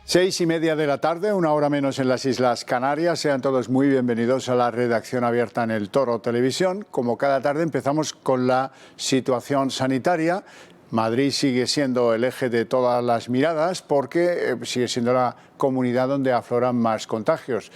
6:30 de la tarde, una hora menos en las Islas Canarias. Sean todos muy bienvenidos a la redacción abierta en El Toro Televisión. Como cada tarde empezamos con la situación sanitaria. Madrid sigue siendo el eje de todas las miradas porque sigue siendo la comunidad donde afloran más contagios,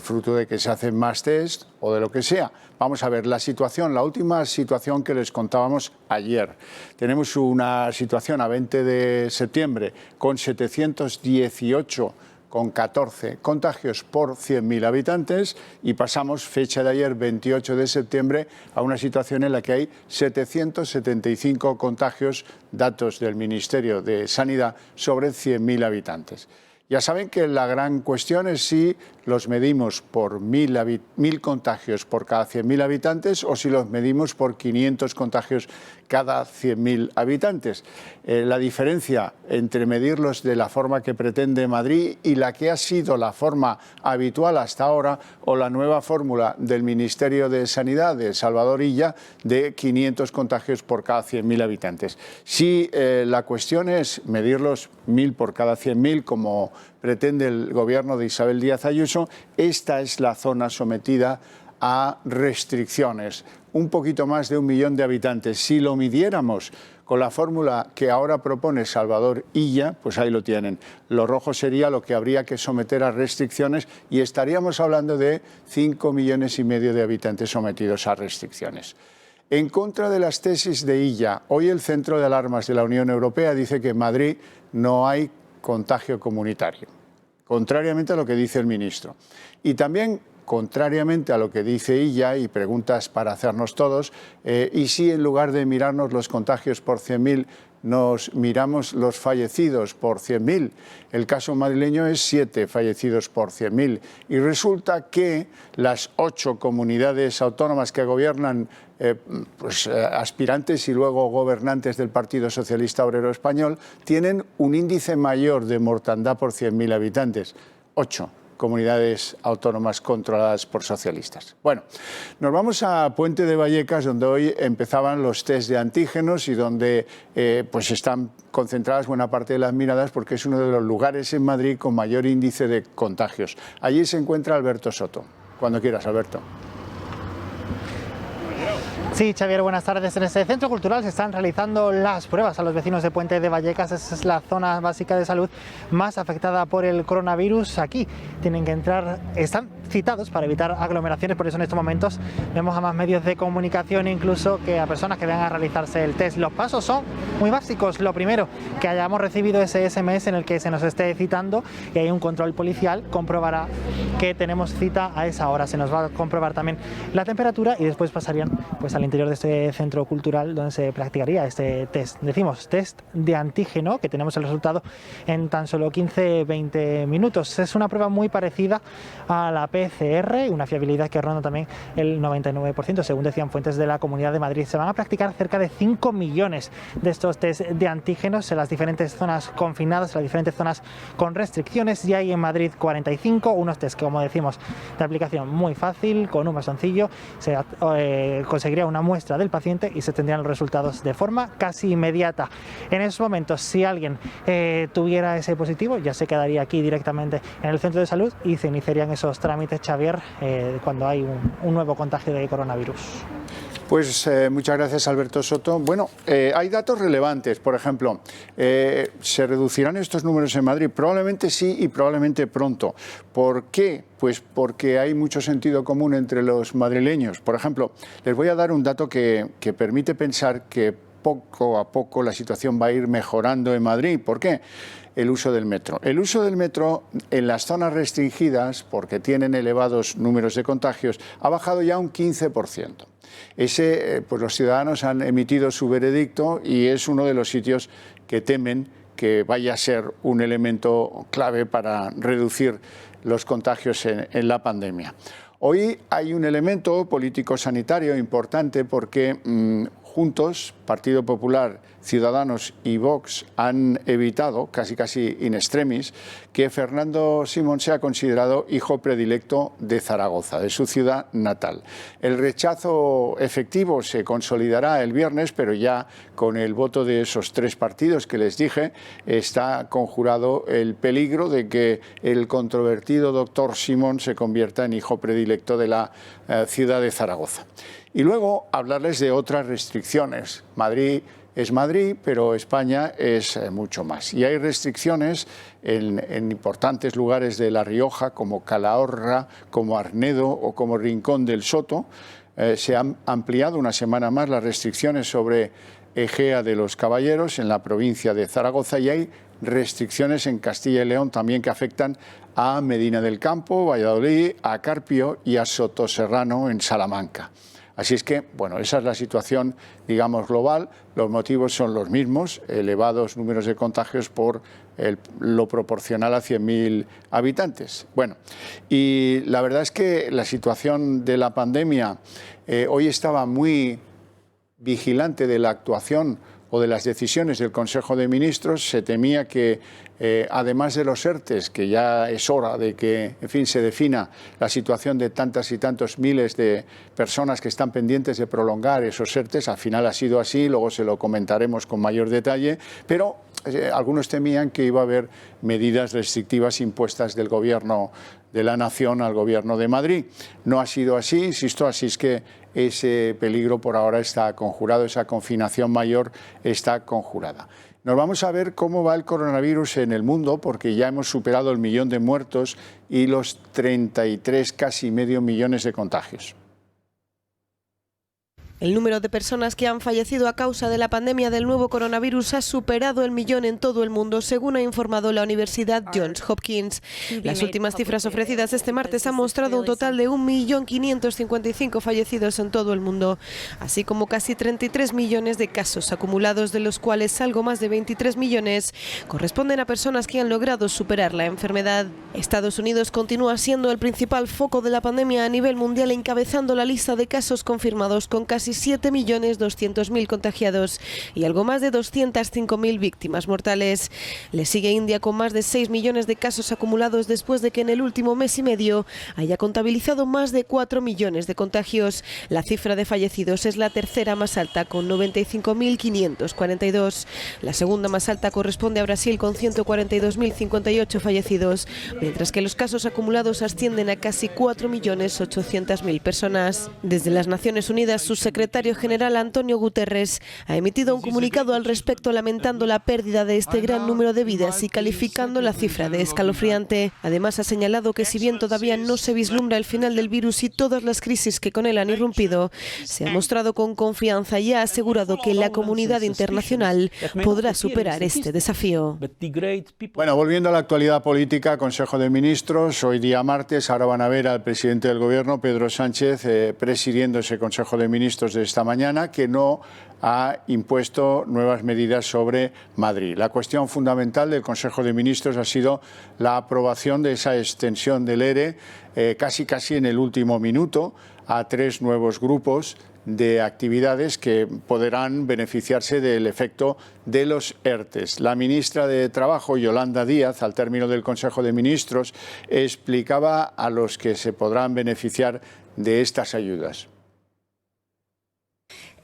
fruto de que se hacen más test o de lo que sea. Vamos a ver la situación, la última situación que les contábamos ayer. Tenemos una situación a 20 de septiembre con 718,14 contagios por 100.000 habitantes y pasamos, fecha de ayer, 28 de septiembre, a una situación en la que hay 775 contagios, datos del Ministerio de Sanidad, sobre 100.000 habitantes. Ya saben que la gran cuestión es si los medimos por 1.000 contagios por cada 100.000 habitantes o si los medimos por 500 contagios cada 100.000 habitantes. La diferencia entre medirlos de la forma que pretende Madrid y la que ha sido la forma habitual hasta ahora, o la nueva fórmula del Ministerio de Sanidad de Salvador Illa de 500 contagios por cada 100.000 habitantes. Si la cuestión es medirlos 1.000 por cada 100.000 como pretende el gobierno de Isabel Díaz Ayuso, esta es la zona sometida a restricciones. Un poquito más de 1 millón de habitantes. Si lo midiéramos con la fórmula que ahora propone Salvador Illa, pues ahí lo tienen. Lo rojo sería lo que habría que someter a restricciones y estaríamos hablando de 5,5 millones de habitantes sometidos a restricciones. En contra de las tesis de Illa, hoy el Centro de Alarmas de la Unión Europea dice que en Madrid no hay contagio comunitario, contrariamente a lo que dice el ministro. Y también, contrariamente a lo que dice Illa, y preguntas para hacernos todos, y si en lugar de mirarnos los contagios por 100.000, nos miramos los fallecidos por 100.000. El caso madrileño es 7 fallecidos por 100.000. Y resulta que las 8 comunidades autónomas que gobiernan aspirantes y luego gobernantes del Partido Socialista Obrero Español tienen un índice mayor de mortandad por 100.000 habitantes. 8 comunidades autónomas controladas por socialistas. Bueno, nos vamos a Puente de Vallecas, donde hoy empezaban los test de antígenos y donde pues están concentradas buena parte de las miradas porque es uno de los lugares en Madrid con mayor índice de contagios. Allí se encuentra Alberto Soto. Cuando quieras, Alberto. Sí, Xavier, buenas tardes. En este centro cultural se están realizando las pruebas a los vecinos de Puente de Vallecas. Esa es la zona básica de salud más afectada por el coronavirus. Aquí tienen que entrar, están citados para evitar aglomeraciones, por eso en estos momentos vemos a más medios de comunicación, incluso que a personas que vengan a realizarse el test. Los pasos son muy básicos. Lo primero, que hayamos recibido ese SMS en el que se nos esté citando y hay un control policial, comprobará que tenemos cita a esa hora. Se nos va a comprobar también la temperatura y después pasarían pues al interior de este centro cultural donde se practicaría este test. Decimos test de antígeno, que tenemos el resultado en tan solo 15-20 minutos. Es una prueba muy parecida a la PCR, una fiabilidad que ronda también el 99%, según decían fuentes de la Comunidad de Madrid. Se van a practicar cerca de 5 millones de estos test de antígenos en las diferentes zonas confinadas, en las diferentes zonas con restricciones. Ya hay en Madrid 45, unos test, como decimos, de aplicación muy fácil, con un bastoncillo, se conseguiría una muestra del paciente y se tendrían los resultados de forma casi inmediata. En esos momentos, si alguien tuviera ese positivo, ya se quedaría aquí directamente en el centro de salud y se iniciarían esos trámites, Xavier, cuando hay un nuevo contagio de coronavirus. Pues muchas gracias, Alberto Soto. Bueno, hay datos relevantes. Por ejemplo, ¿se reducirán estos números en Madrid? Probablemente sí y probablemente pronto. ¿Por qué? Pues porque hay mucho sentido común entre los madrileños. Por ejemplo, les voy a dar un dato que permite pensar que poco a poco la situación va a ir mejorando en Madrid. ¿Por qué? El uso del metro. El uso del metro en las zonas restringidas, porque tienen elevados números de contagios, ha bajado ya un 15%. Pues los ciudadanos han emitido su veredicto y es uno de los sitios que temen que vaya a ser un elemento clave para reducir los contagios en la pandemia. Hoy hay un elemento político-sanitario importante porque juntos, Partido Popular, Ciudadanos y Vox, han evitado, casi in extremis, que Fernando Simón sea considerado hijo predilecto de Zaragoza, de su ciudad natal. El rechazo efectivo se consolidará el viernes, pero ya con el voto de esos tres partidos que les dije, está conjurado el peligro de que el controvertido doctor Simón se convierta en hijo predilecto de la ciudad de Zaragoza. Y luego hablarles de otras restricciones. Madrid es Madrid, pero España es mucho más. Y hay restricciones en importantes lugares de La Rioja, como Calahorra, como Arnedo o como Rincón del Soto. Se han ampliado una semana más las restricciones sobre Egea de los Caballeros, en la provincia de Zaragoza, y hay restricciones en Castilla y León también que afectan a Medina del Campo, Valladolid, a Carpio y a Sotoserrano en Salamanca. Así es que, bueno, esa es la situación, digamos, global. Los motivos son los mismos, elevados números de contagios por lo proporcional a 100.000 habitantes. Bueno, y la verdad es que la situación de la pandemia hoy estaba muy vigilante de la actuación o de las decisiones del Consejo de Ministros. Se temía que, además de los ERTEs, que ya es hora de que, en fin, se defina la situación de tantas y tantos miles de personas que están pendientes de prolongar esos ERTEs, al final ha sido así, luego se lo comentaremos con mayor detalle, pero algunos temían que iba a haber medidas restrictivas impuestas del Gobierno de la Nación al Gobierno de Madrid. No ha sido así, insisto, así es que ese peligro por ahora está conjurado, esa confinación mayor está conjurada. Nos vamos a ver cómo va el coronavirus en el mundo, porque ya hemos superado el 1.000.000 de muertos y los 33, casi medio millones de contagios. El número de personas que han fallecido a causa de la pandemia del nuevo coronavirus ha superado el 1.000.000 en todo el mundo, según ha informado la Universidad Johns Hopkins. Las últimas cifras ofrecidas este martes han mostrado un total de 1.555.000 fallecidos en todo el mundo, así como casi 33 millones de casos acumulados, de los cuales algo más de 23 millones corresponden a personas que han logrado superar la enfermedad. Estados Unidos continúa siendo el principal foco de la pandemia a nivel mundial, encabezando la lista de casos confirmados con casi 7.200.000 contagiados y algo más de 205.000 víctimas mortales. Le sigue India con más de 6 millones de casos acumulados, después de que en el último mes y medio haya contabilizado más de 4 millones de contagios. La cifra de fallecidos es la tercera más alta, con 95.542. La segunda más alta corresponde a Brasil, con 142.058 fallecidos, mientras que los casos acumulados ascienden a casi 4.800.000 personas. Desde las Naciones Unidas, su secretario general Antonio Guterres ha emitido un comunicado al respecto, lamentando la pérdida de este gran número de vidas y calificando la cifra de escalofriante. Además, ha señalado que si bien todavía no se vislumbra el final del virus y todas las crisis que con él han irrumpido, se ha mostrado con confianza y ha asegurado que la comunidad internacional podrá superar este desafío. Bueno, volviendo a la actualidad política, Consejo de Ministros, hoy día martes, ahora van a ver al presidente del Gobierno, Pedro Sánchez, presidiendo ese Consejo de Ministros de esta mañana, que no ha impuesto nuevas medidas sobre Madrid. La cuestión fundamental del Consejo de Ministros ha sido la aprobación de esa extensión del ERE, casi en el último minuto, a 3 nuevos grupos de actividades que podrán beneficiarse del efecto de los ERTEs. La ministra de Trabajo, Yolanda Díaz, al término del Consejo de Ministros, explicaba a los que se podrán beneficiar de estas ayudas.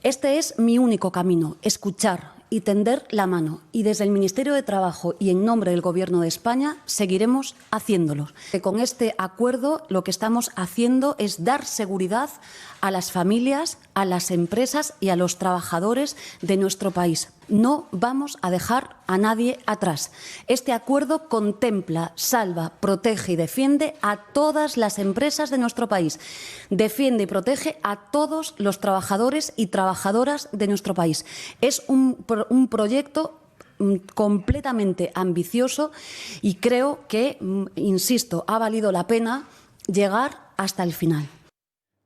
Este es mi único camino, escuchar y tender la mano. Y desde el Ministerio de Trabajo y en nombre del Gobierno de España seguiremos haciéndolo. Con este acuerdo lo que estamos haciendo es dar seguridad a las familias, a las empresas y a los trabajadores de nuestro país. No vamos a dejar a nadie atrás. Este acuerdo contempla, salva, protege y defiende a todas las empresas de nuestro país. Defiende y protege a todos los trabajadores y trabajadoras de nuestro país. Es un proyecto completamente ambicioso y creo que, insisto, ha valido la pena llegar hasta el final.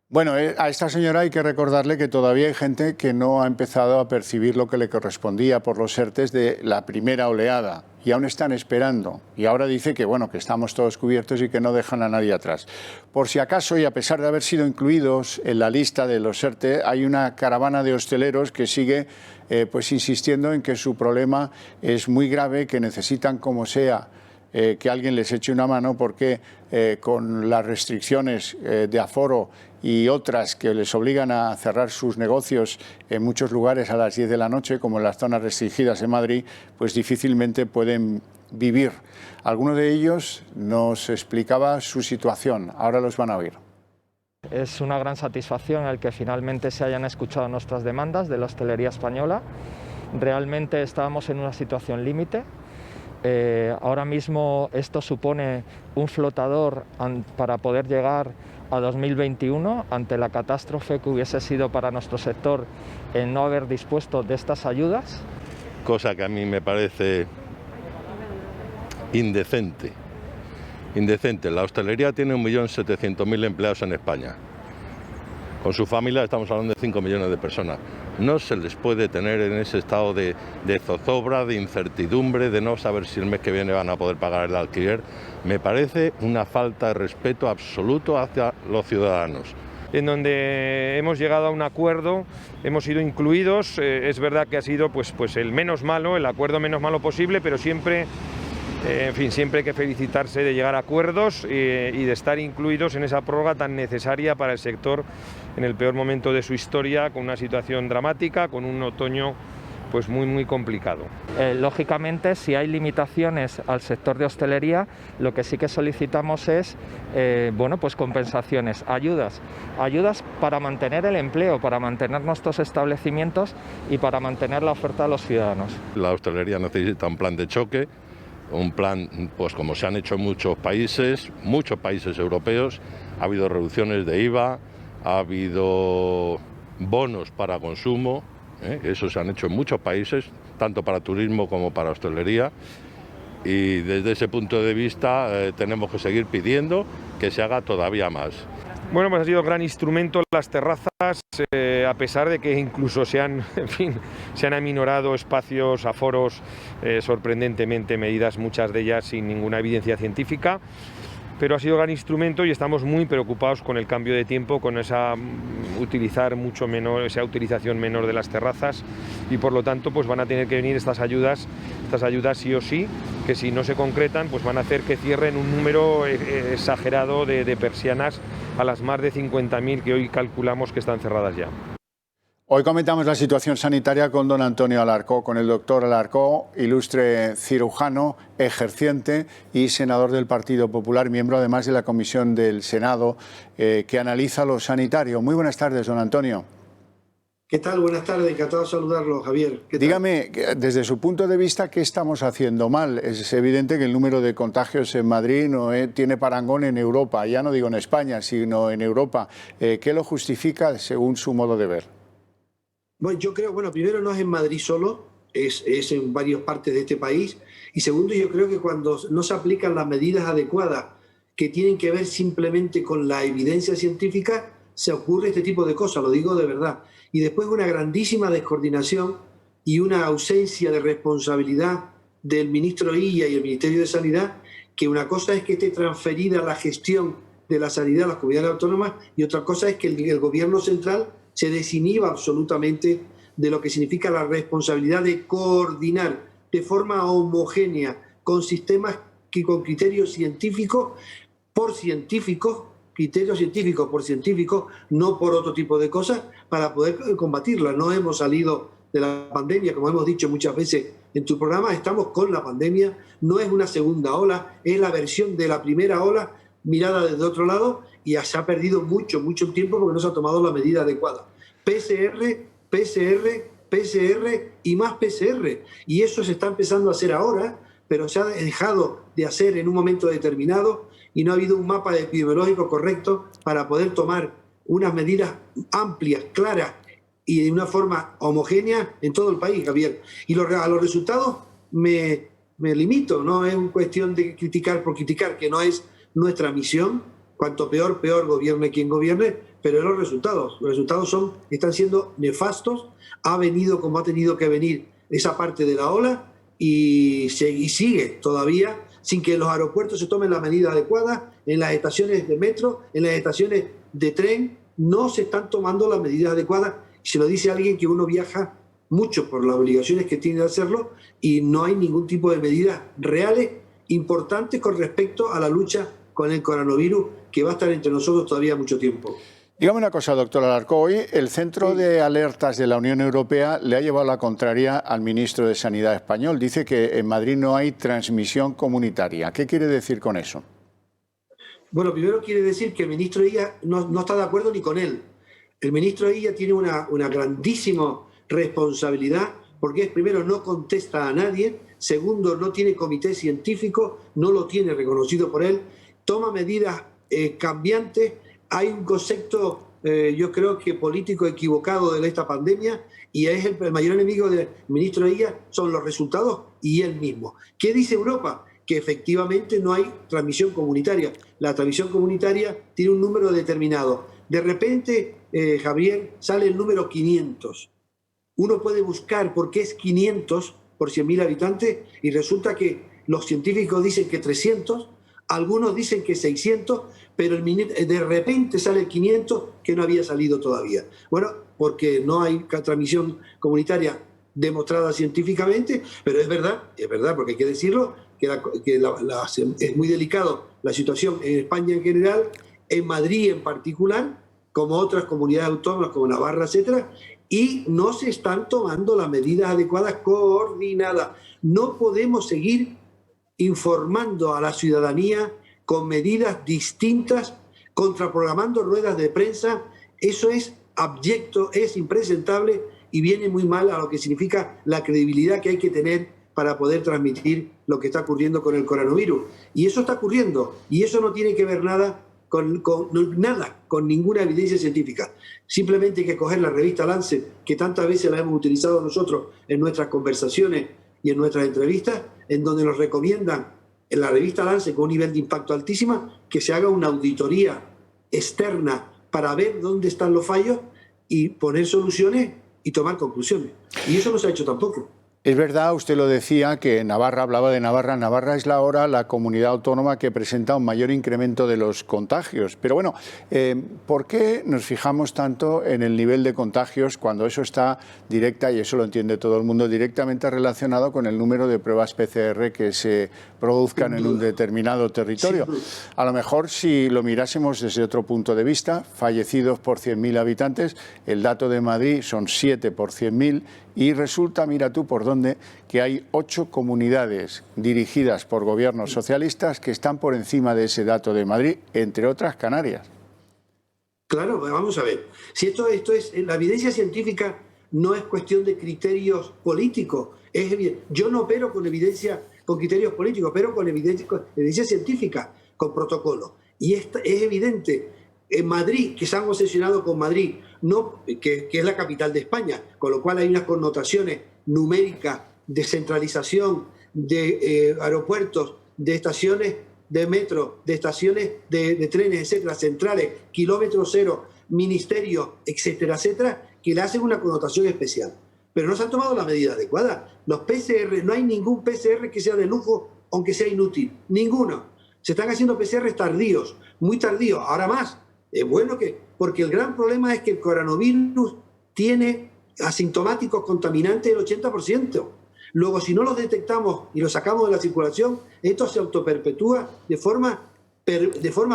Bueno, a esta señora hay que recordarle que todavía hay gente que no ha empezado a percibir lo que le correspondía por los ERTEs de la primera oleada y aún están esperando. Y ahora dice que, bueno, que estamos todos cubiertos y que no dejan a nadie atrás. Por si acaso, y a pesar de haber sido incluidos en la lista de los ERTE, hay una caravana de hosteleros que sigue pues insistiendo en que su problema es muy grave, que necesitan como sea que alguien les eche una mano porque con las restricciones de aforo y otras que les obligan a cerrar sus negocios en muchos lugares a las 10 de la noche, como en las zonas restringidas en Madrid, pues difícilmente pueden vivir. Alguno de ellos nos explicaba su situación, ahora los van a oír. Es una gran satisfacción el que finalmente se hayan escuchado nuestras demandas de la hostelería española. Realmente estábamos en una situación límite. Ahora mismo esto supone un flotador para poder llegar a 2021 ante la catástrofe que hubiese sido para nuestro sector el no haber dispuesto de estas ayudas. Cosa que a mí me parece indecente. Indecente. La hostelería tiene 1.700.000 empleados en España. Con su familia estamos hablando de 5 millones de personas. No se les puede tener en ese estado de zozobra, de incertidumbre, de no saber si el mes que viene van a poder pagar el alquiler. Me parece una falta de respeto absoluto hacia los ciudadanos. En donde hemos llegado a un acuerdo, hemos sido incluidos, es verdad que ha sido pues el menos malo, el acuerdo menos malo posible, pero siempre... En fin, siempre hay que felicitarse de llegar a acuerdos y de estar incluidos en esa prórroga tan necesaria para el sector en el peor momento de su historia, con una situación dramática, con un otoño pues muy complicado. Lógicamente, si hay limitaciones al sector de hostelería, lo que sí que solicitamos es bueno, pues compensaciones, ayudas para mantener el empleo, para mantener nuestros establecimientos y para mantener la oferta a los ciudadanos. La hostelería necesita un plan de choque. Un plan, pues como se han hecho en muchos países europeos, ha habido reducciones de IVA, ha habido bonos para consumo, eso se han hecho en muchos países, tanto para turismo como para hostelería, y desde ese punto de vista tenemos que seguir pidiendo que se haga todavía más. Bueno, pues ha sido un gran instrumento las terrazas, a pesar de que incluso se han aminorado espacios, aforos, sorprendentemente medidas, muchas de ellas sin ninguna evidencia científica, pero ha sido un gran instrumento y estamos muy preocupados con el cambio de tiempo, con esa utilización menor de las terrazas y por lo tanto pues van a tener que venir estas ayudas sí o sí, que si no se concretan pues van a hacer que cierren un número exagerado de persianas a las más de 50.000 que hoy calculamos que están cerradas ya. Hoy comentamos la situación sanitaria con don Antonio Alarcó, con el doctor Alarcó, ilustre cirujano, ejerciente y senador del Partido Popular, miembro además de la Comisión del Senado que analiza lo sanitario. Muy buenas tardes, don Antonio. ¿Qué tal? Buenas tardes, encantado de saludarlo, Javier. Dígame, desde su punto de vista, ¿qué estamos haciendo mal? Es evidente que el número de contagios en Madrid no tiene parangón en Europa, ya no digo en España, sino en Europa. ¿Qué lo justifica según su modo de ver? Bueno, yo creo, primero no es en Madrid solo, es en varias partes de este país. Y segundo, yo creo que cuando no se aplican las medidas adecuadas que tienen que ver simplemente con la evidencia científica, se ocurre este tipo de cosas, lo digo de verdad. Y después una grandísima descoordinación y una ausencia de responsabilidad del ministro Illa y el Ministerio de Sanidad, que una cosa es que esté transferida la gestión de la sanidad a las comunidades autónomas y otra cosa es que el gobierno central se desinhiba absolutamente de lo que significa la responsabilidad de coordinar de forma homogénea con sistemas que con criterios científicos, por científicos, criterios científicos por científicos, no por otro tipo de cosas, para poder combatirla. No hemos salido de la pandemia, como hemos dicho muchas veces en tu programa, estamos con la pandemia, no es una segunda ola, es la versión de la primera ola mirada desde otro lado y se ha perdido mucho tiempo porque no se ha tomado la medida adecuada. PCR y más PCR. Y eso se está empezando a hacer ahora, pero se ha dejado de hacer en un momento determinado y no ha habido un mapa epidemiológico correcto para poder tomar unas medidas amplias, claras y de una forma homogénea en todo el país, Javier. Y a los resultados me limito, no es una cuestión de criticar por criticar, que no es nuestra misión. Cuanto peor gobierne quien gobierne, pero los resultados están siendo nefastos. Ha venido como ha tenido que venir esa parte de la ola y sigue todavía sin que en los aeropuertos se tomen las medidas adecuadas, en las estaciones de metro, en las estaciones de tren, no se están tomando las medidas adecuadas. Se lo dice alguien que uno viaja mucho por las obligaciones que tiene de hacerlo y no hay ningún tipo de medidas reales importantes con respecto a la lucha con el coronavirus, que va a estar entre nosotros todavía mucho tiempo. Dígame una cosa, doctor Alarcó. Hoy el Centro de Alertas de la Unión Europea le ha llevado la contraria al ministro de Sanidad español. Dice que en Madrid no hay transmisión comunitaria. ¿Qué quiere decir con eso? Bueno, primero quiere decir que el ministro Illa no está de acuerdo ni con él. El ministro Illa tiene una grandísima responsabilidad porque primero no contesta a nadie, segundo no tiene comité científico, no lo tiene reconocido por él, toma medidas cambiantes. Hay un concepto, yo creo que político equivocado de esta pandemia y es el mayor enemigo del ministro Illa son los resultados y él mismo. ¿Qué dice Europa? Que efectivamente no hay transmisión comunitaria. La transmisión comunitaria tiene un número determinado. De repente, Javier, sale el número 500. Uno puede buscar por qué es 500 por 100.000 habitantes y resulta que los científicos dicen que 300, algunos dicen que 600, pero de repente sale el 500 que no había salido todavía. Bueno, porque no hay transmisión comunitaria demostrada científicamente, pero es verdad, porque hay que decirlo, que es muy delicado la situación en España en general, en Madrid en particular, como otras comunidades autónomas como Navarra, etcétera, y no se están tomando las medidas adecuadas coordinadas. No podemos seguir informando a la ciudadanía con medidas distintas, contraprogramando ruedas de prensa. Eso es abyecto, es impresentable y viene muy mal a lo que significa la credibilidad que hay que tener para poder transmitir lo que está ocurriendo con el coronavirus. Y eso está ocurriendo, y eso no tiene que ver nada con ninguna evidencia científica. Simplemente hay que coger la revista Lancet, que tantas veces la hemos utilizado nosotros en nuestras conversaciones y en nuestras entrevistas, en donde nos recomiendan en la revista Lancet, con un nivel de impacto altísima, que se haga una auditoría externa para ver dónde están los fallos y poner soluciones y tomar conclusiones. Y eso no se ha hecho tampoco. Es verdad, usted lo decía, que Navarra, hablaba de Navarra. Navarra es ahora la comunidad autónoma que presenta un mayor incremento de los contagios. Pero bueno, ¿por qué nos fijamos tanto en el nivel de contagios cuando eso está directa, y eso lo entiende todo el mundo, directamente relacionado con el número de pruebas PCR que se produzcan en un determinado territorio? A lo mejor, si lo mirásemos desde otro punto de vista, fallecidos por 100.000 habitantes, el dato de Madrid son 7 por 100.000 y resulta, mira tú por dónde, que hay 8 comunidades dirigidas por gobiernos socialistas que están por encima de ese dato de Madrid, entre otras Canarias. Claro, vamos a ver. Si esto es la evidencia científica no es cuestión de criterios políticos. Yo no opero con criterios políticos, pero con evidencia científica, con protocolo. Y es evidente. En Madrid, que se han obsesionado con Madrid, que es la capital de España, con lo cual hay unas connotaciones numéricas de centralización de aeropuertos, de estaciones de metro, de estaciones de trenes, etcétera, centrales, kilómetro cero, ministerios, etcétera, etcétera, que le hacen una connotación especial. Pero no se han tomado las medidas adecuadas. Los PCR, no hay ningún PCR que sea de lujo, aunque sea inútil. Ninguno. Se están haciendo PCR tardíos, muy tardíos, ahora más. Es bueno porque el gran problema es que el coronavirus tiene asintomáticos contaminantes del 80%. Luego, si no los detectamos y los sacamos de la circulación, esto se autoperpetúa de forma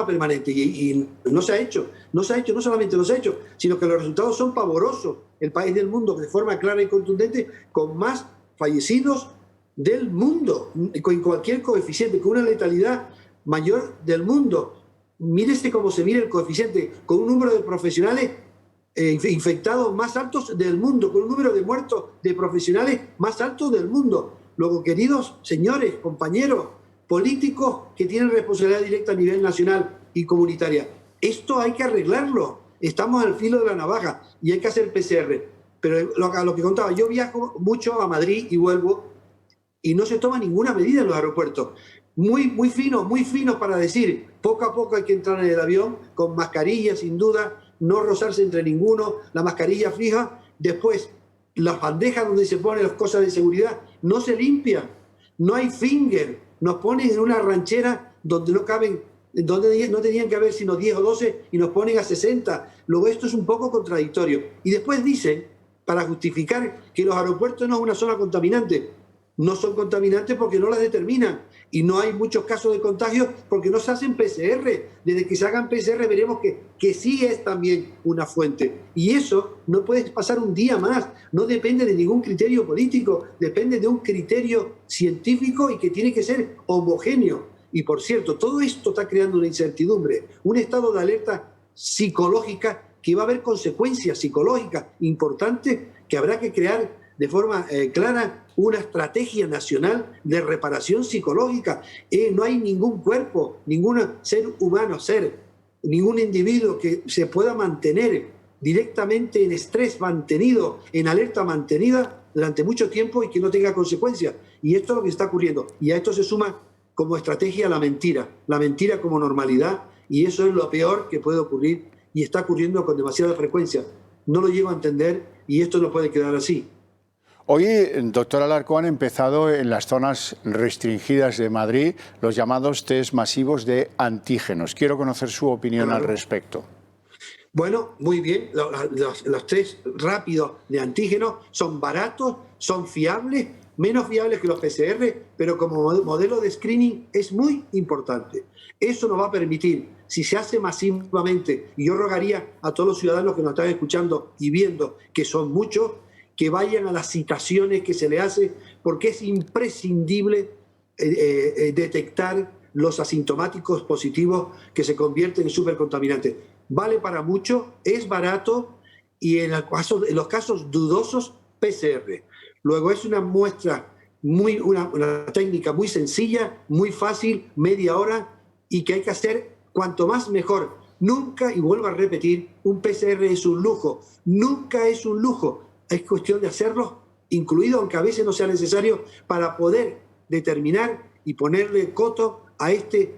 permanente. Y no se ha hecho. No solamente no se ha hecho, sino que los resultados son pavorosos. El país del mundo, de forma clara y contundente, con más fallecidos del mundo, con cualquier coeficiente, con una letalidad mayor del mundo. Mírese cómo se mira el coeficiente, con un número de profesionales infectados más altos del mundo, con un número de muertos de profesionales más altos del mundo. Luego, queridos señores, compañeros, políticos que tienen responsabilidad directa a nivel nacional y comunitaria, esto hay que arreglarlo. Estamos al filo de la navaja y hay que hacer PCR. Pero a lo que contaba, yo viajo mucho a Madrid y vuelvo y no se toma ninguna medida en los aeropuertos. Muy finos para decir, poco a poco hay que entrar en el avión con mascarilla, sin duda, no rozarse entre ninguno, la mascarilla fija. Después, las bandejas donde se ponen las cosas de seguridad no se limpian, no hay finger, nos ponen en una ranchera donde no caben, donde no tenían que haber sino 10 o 12 y nos ponen a 60. Luego esto es un poco contradictorio. Y después dicen, para justificar que los aeropuertos no es una zona contaminante. No son contaminantes porque no las determinan. Y no hay muchos casos de contagio porque no se hacen PCR. Desde que se hagan PCR veremos que sí es también una fuente. Y eso no puede pasar un día más. No depende de ningún criterio político. Depende de un criterio científico y que tiene que ser homogéneo. Y por cierto, todo esto está creando una incertidumbre, un estado de alerta psicológica que va a haber consecuencias psicológicas importantes que habrá que crear de forma clara una estrategia nacional de reparación psicológica. No hay ningún cuerpo, ningún ser humano, ningún individuo que se pueda mantener directamente en estrés mantenido, en alerta mantenida durante mucho tiempo y que no tenga consecuencias. Y esto es lo que está ocurriendo. Y a esto se suma como estrategia la mentira como normalidad, y eso es lo peor que puede ocurrir y está ocurriendo con demasiada frecuencia. No lo llego a entender y esto no puede quedar así. Hoy, doctor Alarcón, han empezado en las zonas restringidas de Madrid los llamados test masivos de antígenos. Quiero conocer su opinión al respecto. Bueno, muy bien. Los test rápidos de antígenos son baratos, son fiables, menos fiables que los PCR, pero como modelo de screening es muy importante. Eso nos va a permitir, si se hace masivamente, y yo rogaría a todos los ciudadanos que nos están escuchando y viendo, que son muchos, que vayan a las citaciones que se le hace, porque es imprescindible detectar los asintomáticos positivos que se convierten en supercontaminantes. Vale para mucho, es barato y en los casos dudosos, PCR. Luego es una muestra, una técnica muy sencilla, muy fácil, media hora, y que hay que hacer cuanto más mejor. Nunca, y vuelvo a repetir, un PCR es un lujo. Nunca es un lujo. Es cuestión de hacerlo, incluido, aunque a veces no sea necesario, para poder determinar y ponerle coto a este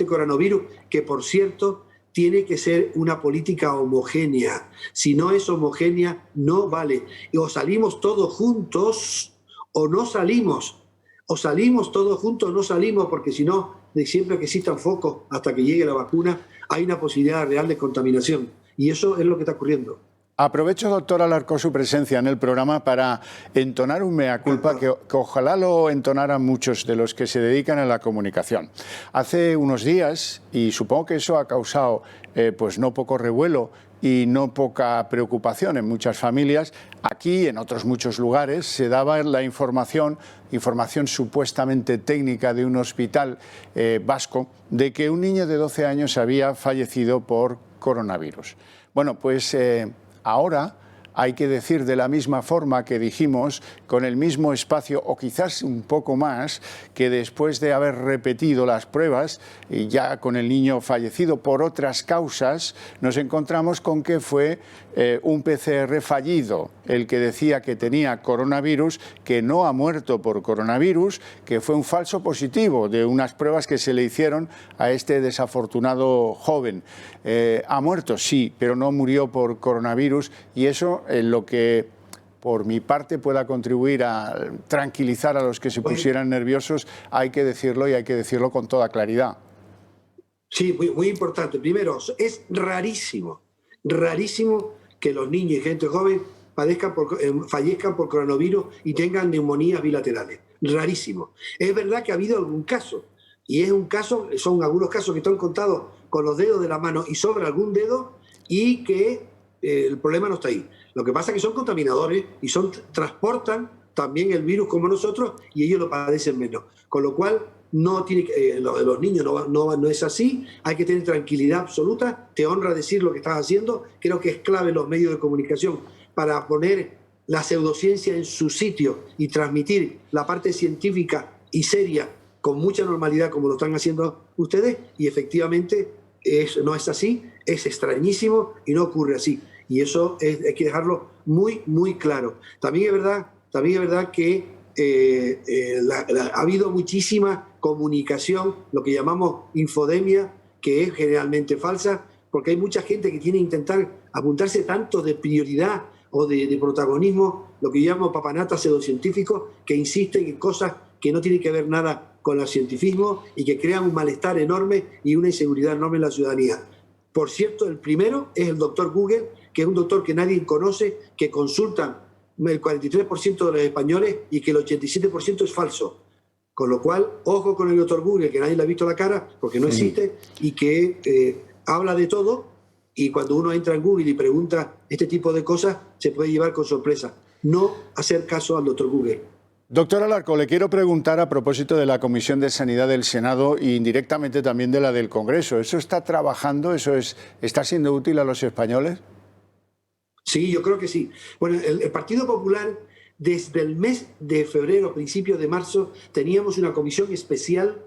coronavirus, que por cierto tiene que ser una política homogénea. Si no es homogénea, no vale. Y o salimos todos juntos o no salimos. O salimos todos juntos o no salimos, porque si no, siempre que existan focos hasta que llegue la vacuna, hay una posibilidad real de contaminación. Y eso es lo que está ocurriendo. Aprovecho, doctor Alarcón, su presencia en el programa para entonar un mea culpa que ojalá lo entonaran muchos de los que se dedican a la comunicación. Hace unos días, y supongo que eso ha causado pues no poco revuelo y no poca preocupación en muchas familias, aquí y en otros muchos lugares se daba la información supuestamente técnica de un hospital vasco, de que un niño de 12 años había fallecido por coronavirus. Bueno, pues ahora hay que decir de la misma forma que dijimos, con el mismo espacio o quizás un poco más, que después de haber repetido las pruebas, y ya con el niño fallecido por otras causas, nos encontramos con que fue un PCR fallido, el que decía que tenía coronavirus, que no ha muerto por coronavirus, que fue un falso positivo de unas pruebas que se le hicieron a este desafortunado joven. Ha muerto, sí, pero no murió por coronavirus, y eso en lo que por mi parte pueda contribuir a tranquilizar a los que se pusieran nerviosos, hay que decirlo, y hay que decirlo con toda claridad. Sí, muy importante. Primero, es rarísimo que los niños y gente joven fallezcan por coronavirus y tengan neumonías bilaterales. Rarísimo. Es verdad que ha habido algún caso, y son algunos casos que están contados con los dedos de la mano y sobre algún dedo, y que el problema no está ahí. Lo que pasa es que son contaminadores y transportan también el virus como nosotros, y ellos lo padecen menos. Con lo cual, lo de los niños no es así. Hay que tener tranquilidad absoluta. Te honra decir lo que estás haciendo. Creo que es clave los medios de comunicación para poner la pseudociencia en su sitio y transmitir la parte científica y seria con mucha normalidad, como lo están haciendo ustedes, y efectivamente no es así, es extrañísimo y no ocurre así. Y eso hay que dejarlo muy, muy claro. También es verdad que ha habido muchísima comunicación, lo que llamamos infodemia, que es generalmente falsa, porque hay mucha gente que tiene que intentar apuntarse tanto de prioridad o de protagonismo, lo que yo llamo papanatas pseudocientíficos, que insisten en cosas que no tienen que ver nada con el cientifismo y que crean un malestar enorme y una inseguridad enorme en la ciudadanía. Por cierto, el primero es el doctor Google, que es un doctor que nadie conoce, que consultan el 43% de los españoles y que el 87% es falso. Con lo cual, ojo con el doctor Google, que nadie le ha visto la cara porque no existe y que habla de todo, y cuando uno entra en Google y pregunta este tipo de cosas, se puede llevar con sorpresa. No hacer caso al doctor Google. Doctor Alarco, le quiero preguntar a propósito de la Comisión de Sanidad del Senado e indirectamente también de la del Congreso. ¿Eso está trabajando? ¿Está siendo útil a los españoles? Sí, yo creo que sí. Bueno, el Partido Popular, desde el mes de febrero, principios de marzo, teníamos una comisión especial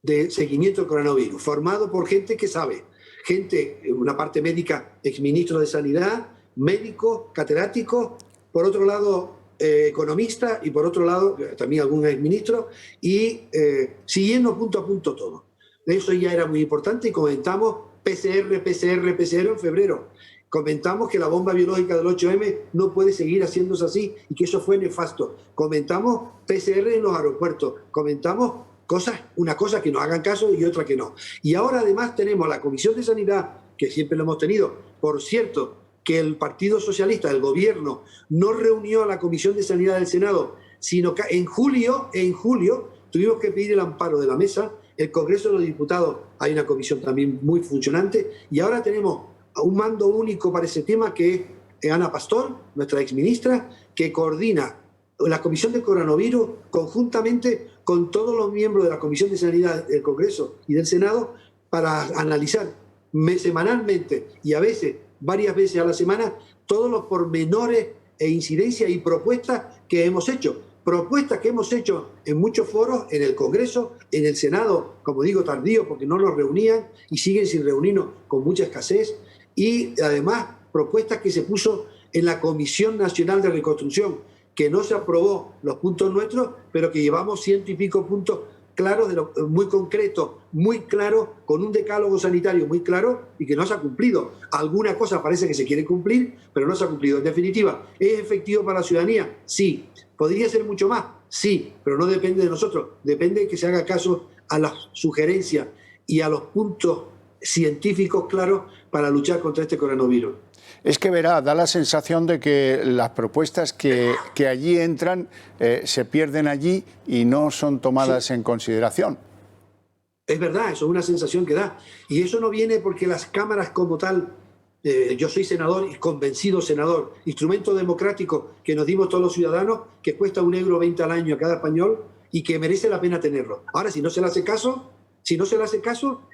de seguimiento del coronavirus, formado por gente que sabe. Gente, una parte médica, exministro de Sanidad, médico, catedrático, por otro lado economista y por otro lado también algún exministro, y siguiendo punto a punto todo. Eso ya era muy importante y comentamos PCR en febrero. Comentamos que la bomba biológica del 8M no puede seguir haciéndose así y que eso fue nefasto. Comentamos PCR en los aeropuertos. Comentamos una cosa que nos hagan caso y otra que no. Y ahora además tenemos la Comisión de Sanidad, que siempre lo hemos tenido. Por cierto, que el Partido Socialista, el gobierno, no reunió a la Comisión de Sanidad del Senado, sino que en julio tuvimos que pedir el amparo de la mesa. El Congreso de los Diputados hay una comisión también muy funcionante y ahora tenemos un mando único para ese tema, que es Ana Pastor, nuestra exministra, que coordina la Comisión de Coronavirus conjuntamente con todos los miembros de la Comisión de Sanidad del Congreso y del Senado para analizar semanalmente y a veces varias veces a la semana todos los pormenores e incidencias y propuestas que hemos hecho. Propuestas que hemos hecho en muchos foros, en el Congreso, en el Senado, como digo, tardío porque no nos reunían y siguen sin reunirnos con mucha escasez. Y además propuestas que se puso en la Comisión Nacional de Reconstrucción, que no se aprobó los puntos nuestros, pero que llevamos 100 y pico puntos claros, muy concretos, muy claros, con un decálogo sanitario muy claro y que no se ha cumplido. Alguna cosa parece que se quiere cumplir, pero no se ha cumplido. En definitiva, ¿es efectivo para la ciudadanía? Sí. ¿Podría ser mucho más? Sí, pero no depende de nosotros. Depende de que se haga caso a las sugerencias y a los puntos científicos claros para luchar contra este coronavirus. Es que verá, da la sensación de que las propuestas que allí entran se pierden allí y no son tomadas en consideración. Es verdad, eso es una sensación que da. Y eso no viene porque las cámaras como tal, yo soy senador y convencido senador, instrumento democrático que nos dimos todos los ciudadanos, que cuesta €1,20 al año a cada español y que merece la pena tenerlo. Ahora, si no se le hace caso,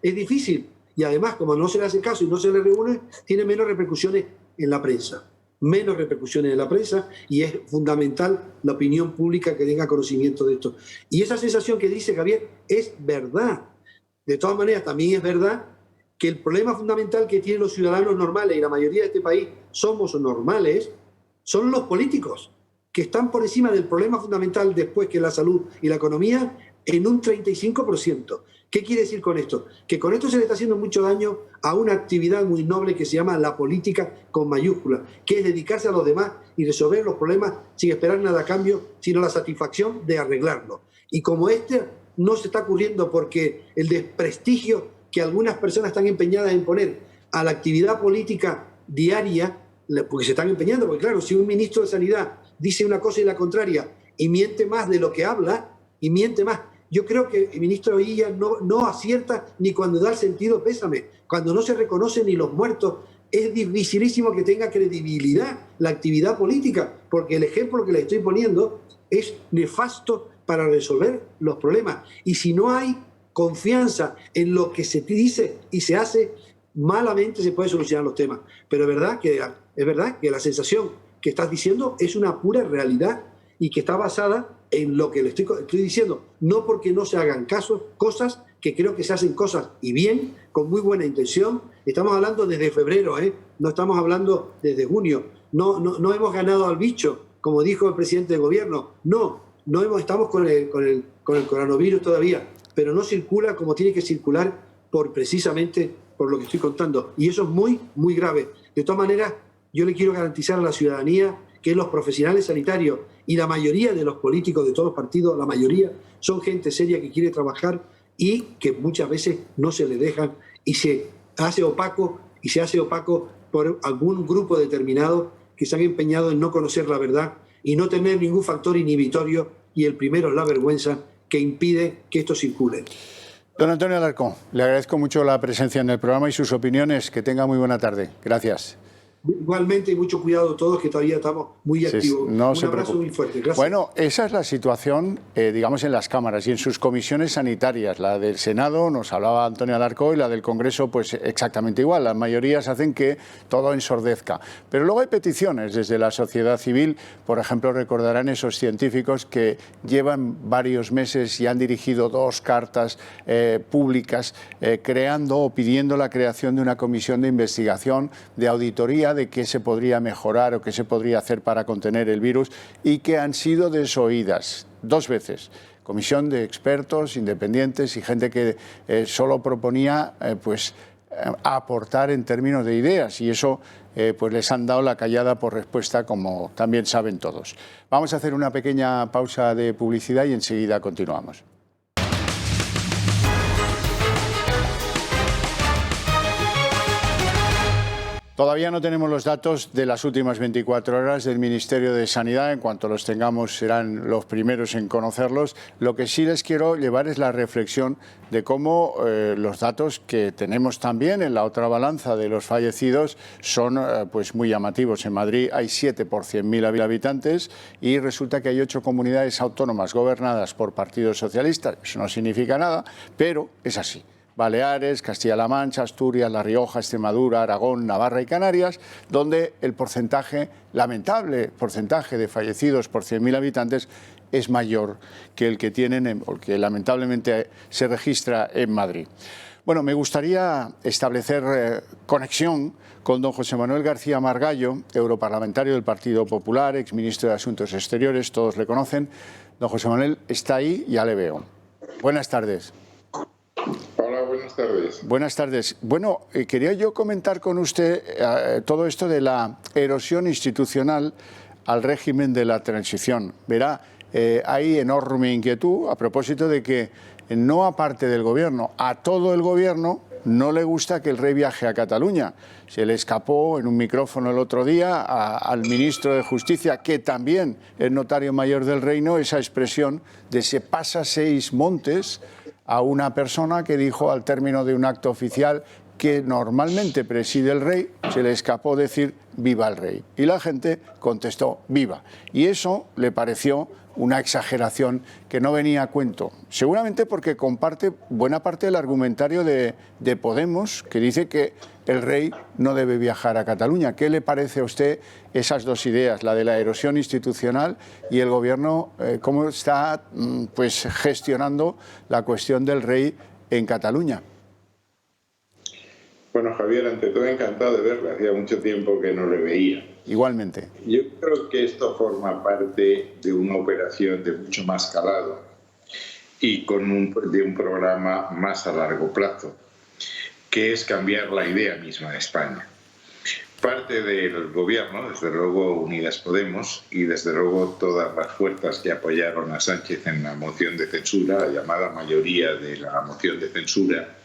es difícil. Y además, como no se le hace caso y no se le reúne, tiene menos repercusiones en la prensa. Menos repercusiones en la prensa y es fundamental la opinión pública que tenga conocimiento de esto. Y esa sensación que dice Javier es verdad. De todas maneras, también es verdad que el problema fundamental que tienen los ciudadanos normales, y la mayoría de este país somos normales, son los políticos, que están por encima del problema fundamental después que la salud y la economía en un 35%. ¿Qué quiere decir con esto? Que con esto se le está haciendo mucho daño a una actividad muy noble que se llama la política con mayúscula, que es dedicarse a los demás y resolver los problemas sin esperar nada a cambio, sino la satisfacción de arreglarlo. Y como este no se está ocurriendo porque el desprestigio que algunas personas están empeñadas en poner a la actividad política diaria, porque se están empeñando, porque claro, si un ministro de Sanidad dice una cosa y la contraria y miente más de lo que habla, y miente más. Yo creo que el ministro Illa no acierta ni cuando da el sentido pésame. Cuando no se reconocen ni los muertos, es dificilísimo que tenga credibilidad la actividad política, porque el ejemplo que le estoy poniendo es nefasto para resolver los problemas. Y si no hay confianza en lo que se dice y se hace, malamente se pueden solucionar los temas. Pero es verdad que la sensación que estás diciendo es una pura realidad y que está basada en lo que le estoy diciendo, no porque no se hagan cosas que creo que se hacen cosas y bien, con muy buena intención. Estamos hablando desde febrero, no estamos hablando desde junio. No hemos ganado al bicho, como dijo el presidente del gobierno. Estamos con el coronavirus todavía, pero no circula como tiene que circular precisamente por lo que estoy contando. Y eso es muy, muy grave. De todas maneras, yo le quiero garantizar a la ciudadanía que los profesionales sanitarios y la mayoría de los políticos de todos los partidos, la mayoría, son gente seria que quiere trabajar y que muchas veces no se le dejan y se hace opaco por algún grupo determinado que se han empeñado en no conocer la verdad y no tener ningún factor inhibitorio, y el primero es la vergüenza, que impide que esto circule. Don Antonio Alarcón, le agradezco mucho la presencia en el programa y sus opiniones. Que tenga muy buena tarde. Gracias. Igualmente, y mucho cuidado todos, que todavía estamos muy activos. No Un se abrazo preocupe. muy fuerte. Gracias. Bueno, esa es la situación, digamos, en las cámaras y en sus comisiones sanitarias. La del Senado, nos hablaba Antonio Alarcón, y la del Congreso, pues exactamente igual. Las mayorías hacen que todo ensordezca. Pero luego hay peticiones desde la sociedad civil. Por ejemplo, recordarán esos científicos que llevan varios meses y han dirigido 2 cartas públicas creando o pidiendo la creación de una comisión de investigación, de auditoría, de qué se podría mejorar o qué se podría hacer para contener el virus, y que han sido desoídas 2 veces. Comisión de expertos independientes y gente que solo proponía aportar en términos de ideas, y eso pues les han dado la callada por respuesta, como también saben todos. Vamos a hacer una pequeña pausa de publicidad y enseguida continuamos. Todavía no tenemos los datos de las últimas 24 horas del Ministerio de Sanidad. En cuanto los tengamos, serán los primeros en conocerlos. Lo que sí les quiero llevar es la reflexión de cómo los datos que tenemos también en la otra balanza de los fallecidos son pues muy llamativos. En Madrid hay 7 por 100.000 habitantes y resulta que hay 8 comunidades autónomas gobernadas por partidos socialistas. Eso no significa nada, pero es así. Baleares, Castilla-La Mancha, Asturias, La Rioja, Extremadura, Aragón, Navarra y Canarias, donde el porcentaje, lamentable porcentaje de fallecidos por 100.000 habitantes es mayor que el que tienen, o que lamentablemente se registra en Madrid. Bueno, me gustaría establecer conexión con don José Manuel García Margallo, europarlamentario del Partido Popular, exministro de Asuntos Exteriores, todos le conocen. Don José Manuel está ahí, ya le veo. Buenas tardes. Hola, buenas tardes. Buenas tardes. Bueno, quería yo comentar con usted todo esto de la erosión institucional al régimen de la transición. Verá, hay enorme inquietud a propósito de que no a parte del gobierno, a todo el gobierno no le gusta que el rey viaje a Cataluña. Se le escapó en un micrófono el otro día al ministro de Justicia, que también es notario mayor del reino, esa expresión de se pasa 6 montes a una persona que dijo al término de un acto oficial que normalmente preside el rey, se le escapó decir viva el rey. Y la gente contestó viva. Y eso le pareció una exageración que no venía a cuento. Seguramente porque comparte buena parte del argumentario de Podemos, que dice que el rey no debe viajar a Cataluña. ¿Qué le parece a usted esas 2 ideas, la de la erosión institucional y el gobierno, cómo está pues gestionando la cuestión del rey en Cataluña? Bueno, Javier, ante todo encantado de verle. Hacía mucho tiempo que no le veía. Igualmente. Yo creo que esto forma parte de una operación de mucho más calado y de un programa más a largo plazo, que es cambiar la idea misma de España. Parte del gobierno, desde luego Unidas Podemos y desde luego todas las fuerzas que apoyaron a Sánchez en la moción de censura, la llamada mayoría de la moción de censura,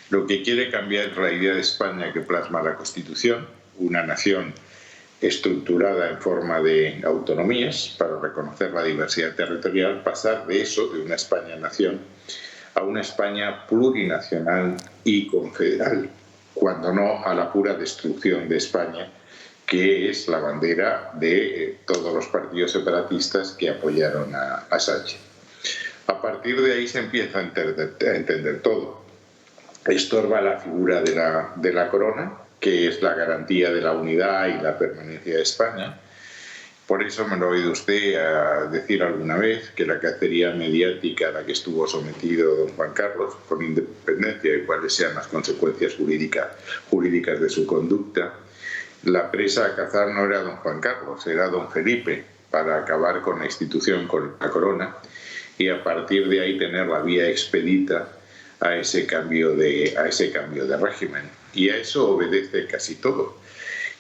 lo que quiere cambiar es la idea de España que plasma la Constitución, una nación estructurada en forma de autonomías para reconocer la diversidad territorial, pasar de eso, de una España-nación, a una España plurinacional y confederal, cuando no a la pura destrucción de España, que es la bandera de todos los partidos separatistas que apoyaron a Sánchez. A partir de ahí se empieza a entender todo. Estorba la figura de la corona, que es la garantía de la unidad y la permanencia de España. Por eso me lo ha oído usted decir alguna vez que la cacería mediática a la que estuvo sometido don Juan Carlos, con independencia de cuáles sean las consecuencias jurídicas de su conducta, la presa a cazar no era don Juan Carlos, era don Felipe, para acabar con la institución, con la corona, y a partir de ahí tener la vía expedita a ese cambio de régimen. Y a eso obedece casi todo.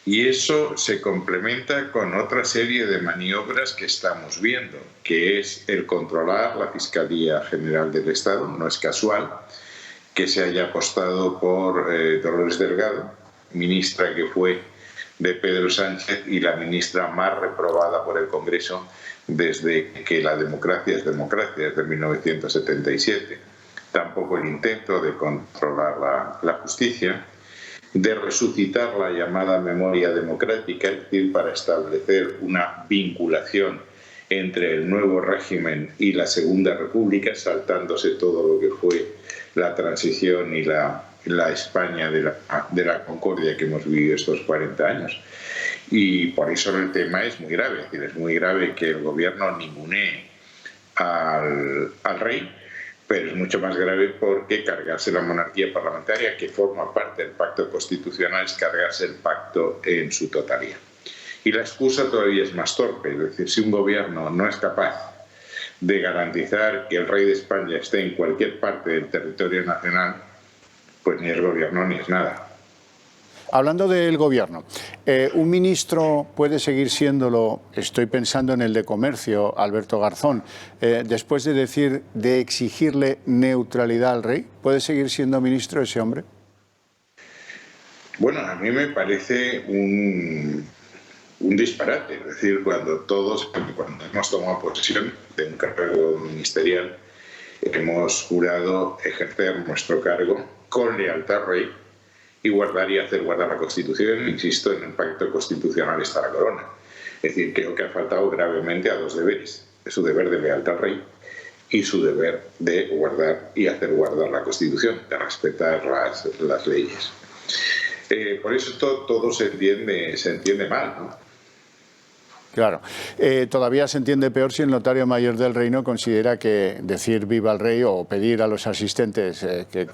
Y eso se complementa con otra serie de maniobras que estamos viendo, que es el controlar la Fiscalía General del Estado. No es casual que se haya apostado por Dolores Delgado, ministra que fue de Pedro Sánchez y la ministra más reprobada por el Congreso desde que la democracia es democracia, desde 1977. Tampoco el intento de controlar la justicia, de resucitar la llamada memoria democrática, es decir, para establecer una vinculación entre el nuevo régimen y la Segunda República, saltándose todo lo que fue la transición y la España de la concordia que hemos vivido estos 40 años. Y por eso el tema es muy grave, es decir, es muy grave que el gobierno ningunee al rey, pero es mucho más grave porque cargarse la monarquía parlamentaria, que forma parte del pacto constitucional, es cargarse el pacto en su totalidad. Y la excusa todavía es más torpe, es decir, si un gobierno no es capaz de garantizar que el rey de España esté en cualquier parte del territorio nacional, pues ni es gobierno ni es nada. Hablando del gobierno, un ministro puede seguir siéndolo, estoy pensando en el de Comercio, Alberto Garzón, después de exigirle neutralidad al rey, ¿puede seguir siendo ministro ese hombre? Bueno, a mí me parece un disparate, es decir, cuando hemos tomado posesión de un cargo ministerial, hemos jurado ejercer nuestro cargo con lealtad al rey y guardar y hacer guardar la Constitución. Insisto, en el pacto constitucional está la corona. Es decir, creo que ha faltado gravemente a dos deberes: su deber de lealtad al rey y su deber de guardar y hacer guardar la Constitución, de respetar las leyes. Por eso todo se entiende mal, ¿no? Claro. Todavía se entiende peor si el notario mayor del reino considera que decir viva el rey o pedir a los asistentes que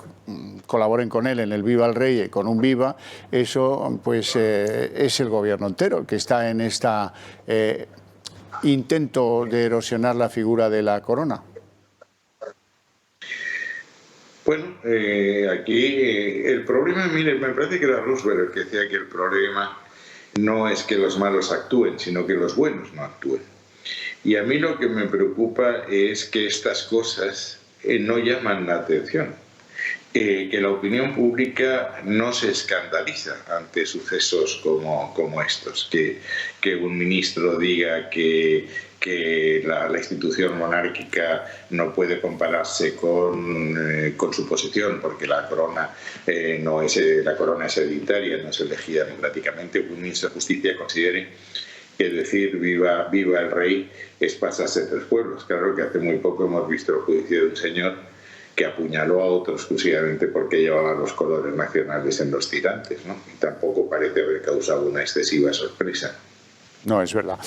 colaboren con él en el viva el rey con un viva, eso pues es el gobierno entero el que está en este intento de erosionar la figura de la corona. Bueno, aquí el problema, mire, me parece que era Roosevelt el que decía que el problema no es que los malos actúen, sino que los buenos no actúen. Y a mí lo que me preocupa es que estas cosas no llaman la atención, que la opinión pública no se escandaliza ante sucesos como estos, que un ministro diga que la institución monárquica no puede compararse con su posición porque la corona es hereditaria, no es elegida democráticamente. Un ministro de Justicia considere que decir viva el rey es pasarse tres pueblos. Claro que hace muy poco hemos visto el juicio de un señor que apuñaló a otro exclusivamente porque llevaba los colores nacionales en los tirantes, ¿no? Y tampoco parece haber causado una excesiva sorpresa. No, es verdad.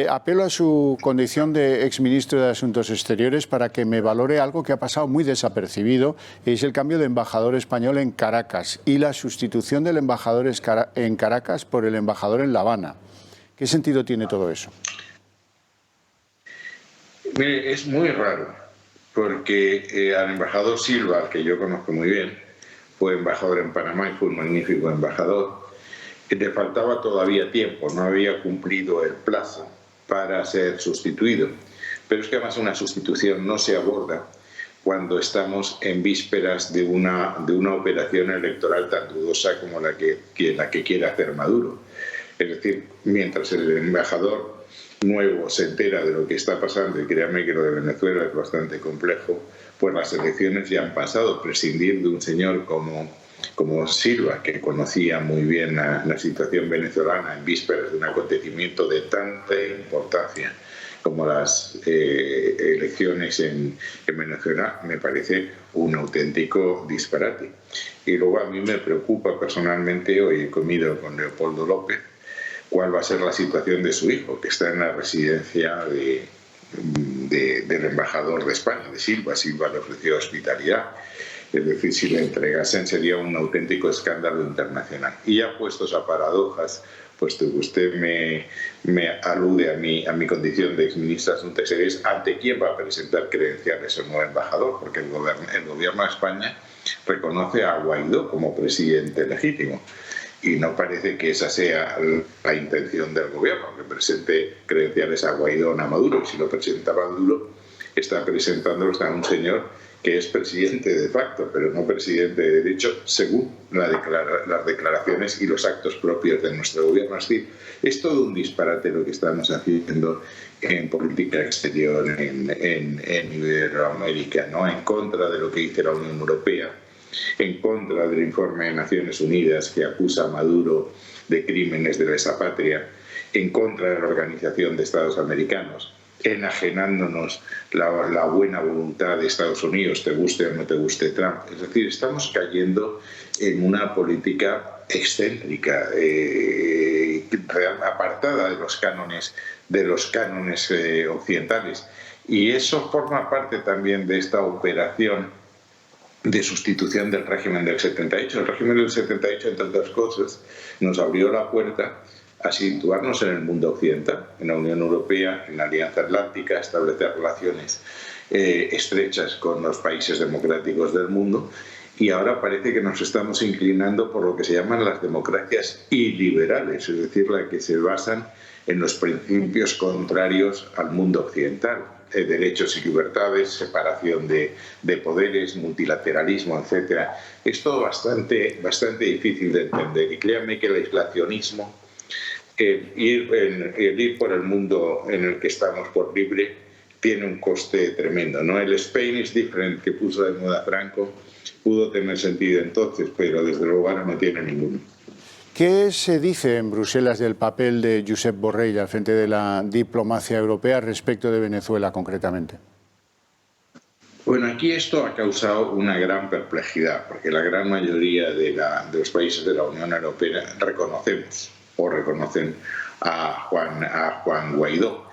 Apelo a su condición de exministro de Asuntos Exteriores para que me valore algo que ha pasado muy desapercibido, es el cambio de embajador español en Caracas y la sustitución del embajador en Caracas por el embajador en La Habana. ¿Qué sentido tiene todo eso? Mire, es muy raro, porque al embajador Silva, al que yo conozco muy bien, fue embajador en Panamá y fue un magnífico embajador. Le faltaba todavía tiempo, no había cumplido el plazo para ser sustituido. Pero es que además una sustitución no se aborda cuando estamos en vísperas de una operación electoral tan dudosa como la que quiere hacer Maduro. Es decir, mientras el embajador nuevo se entera de lo que está pasando, y créanme que lo de Venezuela es bastante complejo, pues las elecciones ya han pasado. Prescindir de un señor como Silva, que conocía muy bien la situación venezolana en vísperas de un acontecimiento de tanta importancia como las elecciones en Venezuela, me parece un auténtico disparate. Y luego a mí me preocupa personalmente, hoy he comido con Leopoldo López, cuál va a ser la situación de su hijo, que está en la residencia del embajador de España, de Silva. Silva le ofreció hospitalidad. Es decir, si le entregasen sería un auténtico escándalo internacional. Y ya puestos a paradojas, puesto que usted me alude a mi condición de exministro de Asuntos Exteriores, ¿ante quién va a presentar credenciales el nuevo embajador? Porque el gobierno de España reconoce a Guaidó como presidente legítimo. Y no parece que esa sea la intención del gobierno, que presente credenciales a Guaidó o a Maduro. Si lo presenta Maduro, está presentándolos a un señor que es presidente de facto, pero no presidente de derecho, según las declaraciones y los actos propios de nuestro gobierno. Es decir, es todo un disparate lo que estamos haciendo en política exterior en Iberoamérica, ¿no? En contra de lo que dice la Unión Europea, en contra del informe de Naciones Unidas que acusa a Maduro de crímenes de lesa patria, en contra de la Organización de Estados Americanos, enajenándonos la buena voluntad de Estados Unidos, te guste o no te guste Trump. Es decir, estamos cayendo en una política excéntrica, apartada de los cánones occidentales. Y eso forma parte también de esta operación de sustitución del régimen del 78. El régimen del 78, entre otras cosas, nos abrió la puerta a situarnos en el mundo occidental, en la Unión Europea, en la Alianza Atlántica, establecer relaciones estrechas con los países democráticos del mundo, y ahora parece que nos estamos inclinando por lo que se llaman las democracias iliberales, es decir, las que se basan en los principios contrarios al mundo occidental, derechos y libertades, separación de poderes, multilateralismo, etc. Es todo bastante difícil de entender, y créanme que el aislacionismo, el ir por el mundo en el que estamos por libre, tiene un coste tremendo, ¿no? El Spain is different que puso de moda Franco pudo tener sentido entonces, pero desde luego ahora no tiene ninguno. ¿Qué se dice en Bruselas del papel de Josep Borrell al frente de la diplomacia europea respecto de Venezuela concretamente? Bueno, aquí esto ha causado una gran perplejidad, porque la gran mayoría de los países de la Unión Europea reconocen a Juan Guaidó.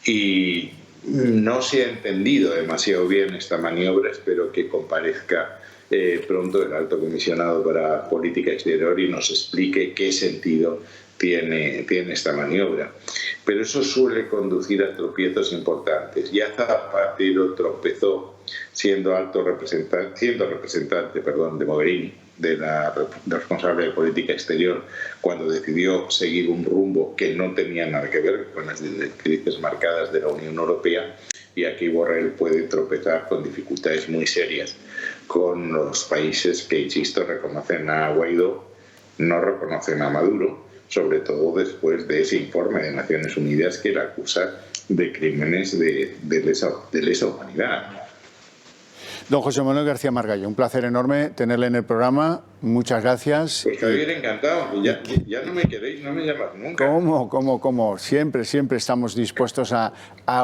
Y no se ha entendido demasiado bien esta maniobra. Espero que comparezca pronto el alto comisionado para política exterior y nos explique qué sentido tiene esta maniobra. Pero eso suele conducir a tropiezos importantes. Ya Zapatero tropezó siendo representante de Mogherini, de la responsable de política exterior, cuando decidió seguir un rumbo que no tenía nada que ver con las directrices marcadas de la Unión Europea. Y aquí Borrell puede tropezar con dificultades muy serias con los países que, insisto, reconocen a Guaidó, no reconocen a Maduro, sobre todo después de ese informe de Naciones Unidas que le acusa de crímenes de lesa humanidad. Don José Manuel García Margallo, un placer enorme tenerle en el programa. Muchas gracias. Pues Javier, encantado. Ya no me queréis, no me llamas nunca. ¿Cómo? Siempre estamos dispuestos a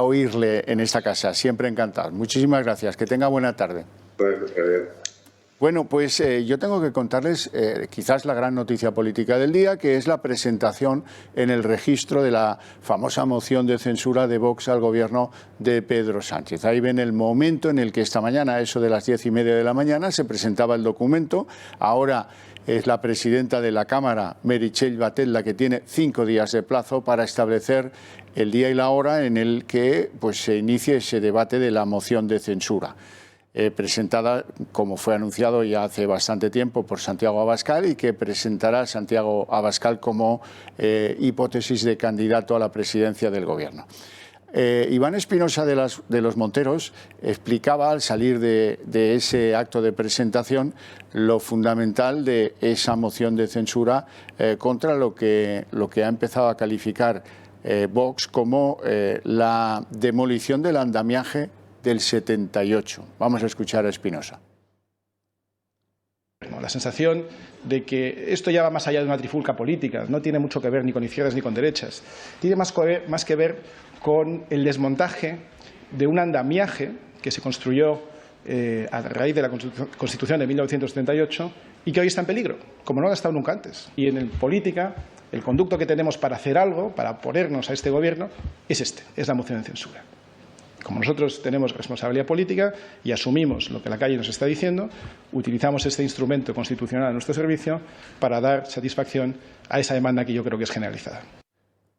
oírle en esta casa. Siempre encantados. Muchísimas gracias. Que tenga buena tarde. Pues, Javier. Bueno, pues yo tengo que contarles quizás la gran noticia política del día, que es la presentación en el registro de la famosa moción de censura de Vox al gobierno de Pedro Sánchez. Ahí ven el momento en el que esta mañana, a eso de las 10:30 de la mañana, se presentaba el documento. Ahora es la presidenta de la Cámara, Meritxell Batet, la que tiene 5 días de plazo para establecer el día y la hora en el que se inicie ese debate de la moción de censura. Presentada, como fue anunciado ya hace bastante tiempo, por Santiago Abascal, y que presentará Santiago Abascal como hipótesis de candidato a la presidencia del Gobierno. Iván Espinosa de los Monteros explicaba al salir de ese acto de presentación lo fundamental de esa moción de censura contra lo que ha empezado a calificar Vox como la demolición del andamiaje del 78. Vamos a escuchar a Espinosa. La sensación de que esto ya va más allá de una trifulca política, no tiene mucho que ver ni con izquierdas ni con derechas, tiene más que ver con el desmontaje de un andamiaje que se construyó a raíz de la Constitución de 1978 y que hoy está en peligro, como no lo ha estado nunca antes. Y en política, el conducto que tenemos para hacer algo, para oponernos a este gobierno, es la moción de censura. Como nosotros tenemos responsabilidad política y asumimos lo que la calle nos está diciendo, utilizamos este instrumento constitucional a nuestro servicio para dar satisfacción a esa demanda que yo creo que es generalizada.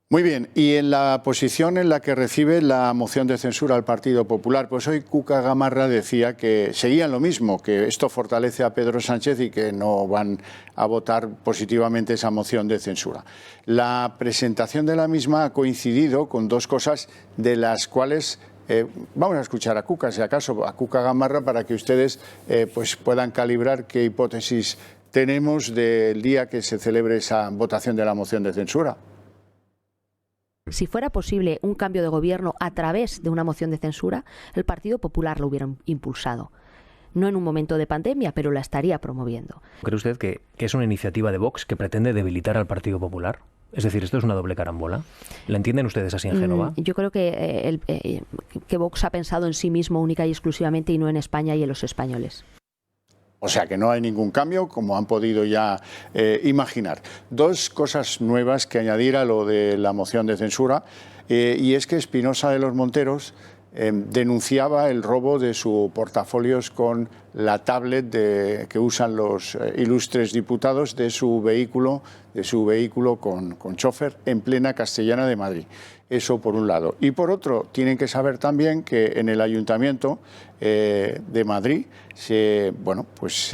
Muy bien, y en la posición en la que recibe la moción de censura al Partido Popular, pues hoy Cuca Gamarra decía que seguían lo mismo, que esto fortalece a Pedro Sánchez y que no van a votar positivamente esa moción de censura. La presentación de la misma ha coincidido con dos cosas de las cuales vamos a escuchar a Cuca, si acaso, a Cuca Gamarra, para que ustedes pues puedan calibrar qué hipótesis tenemos del día que se celebre esa votación de la moción de censura. Si fuera posible un cambio de gobierno a través de una moción de censura, el Partido Popular lo hubiera impulsado. No en un momento de pandemia, pero la estaría promoviendo. ¿Cree usted que es una iniciativa de Vox que pretende debilitar al Partido Popular? Es decir, ¿esto es una doble carambola? ¿La entienden ustedes así en Génova? Yo creo que Vox ha pensado en sí mismo única y exclusivamente y no en España y en los españoles. O sea que no hay ningún cambio, como han podido ya imaginar. Dos cosas nuevas que añadir a lo de la moción de censura, y es que Espinosa de los Monteros denunciaba el robo de sus portafolios con la tablet que usan los ilustres diputados de su vehículo con chofer en plena Castellana de Madrid. Eso por un lado. Y por otro, tienen que saber también que en el Ayuntamiento de Madrid se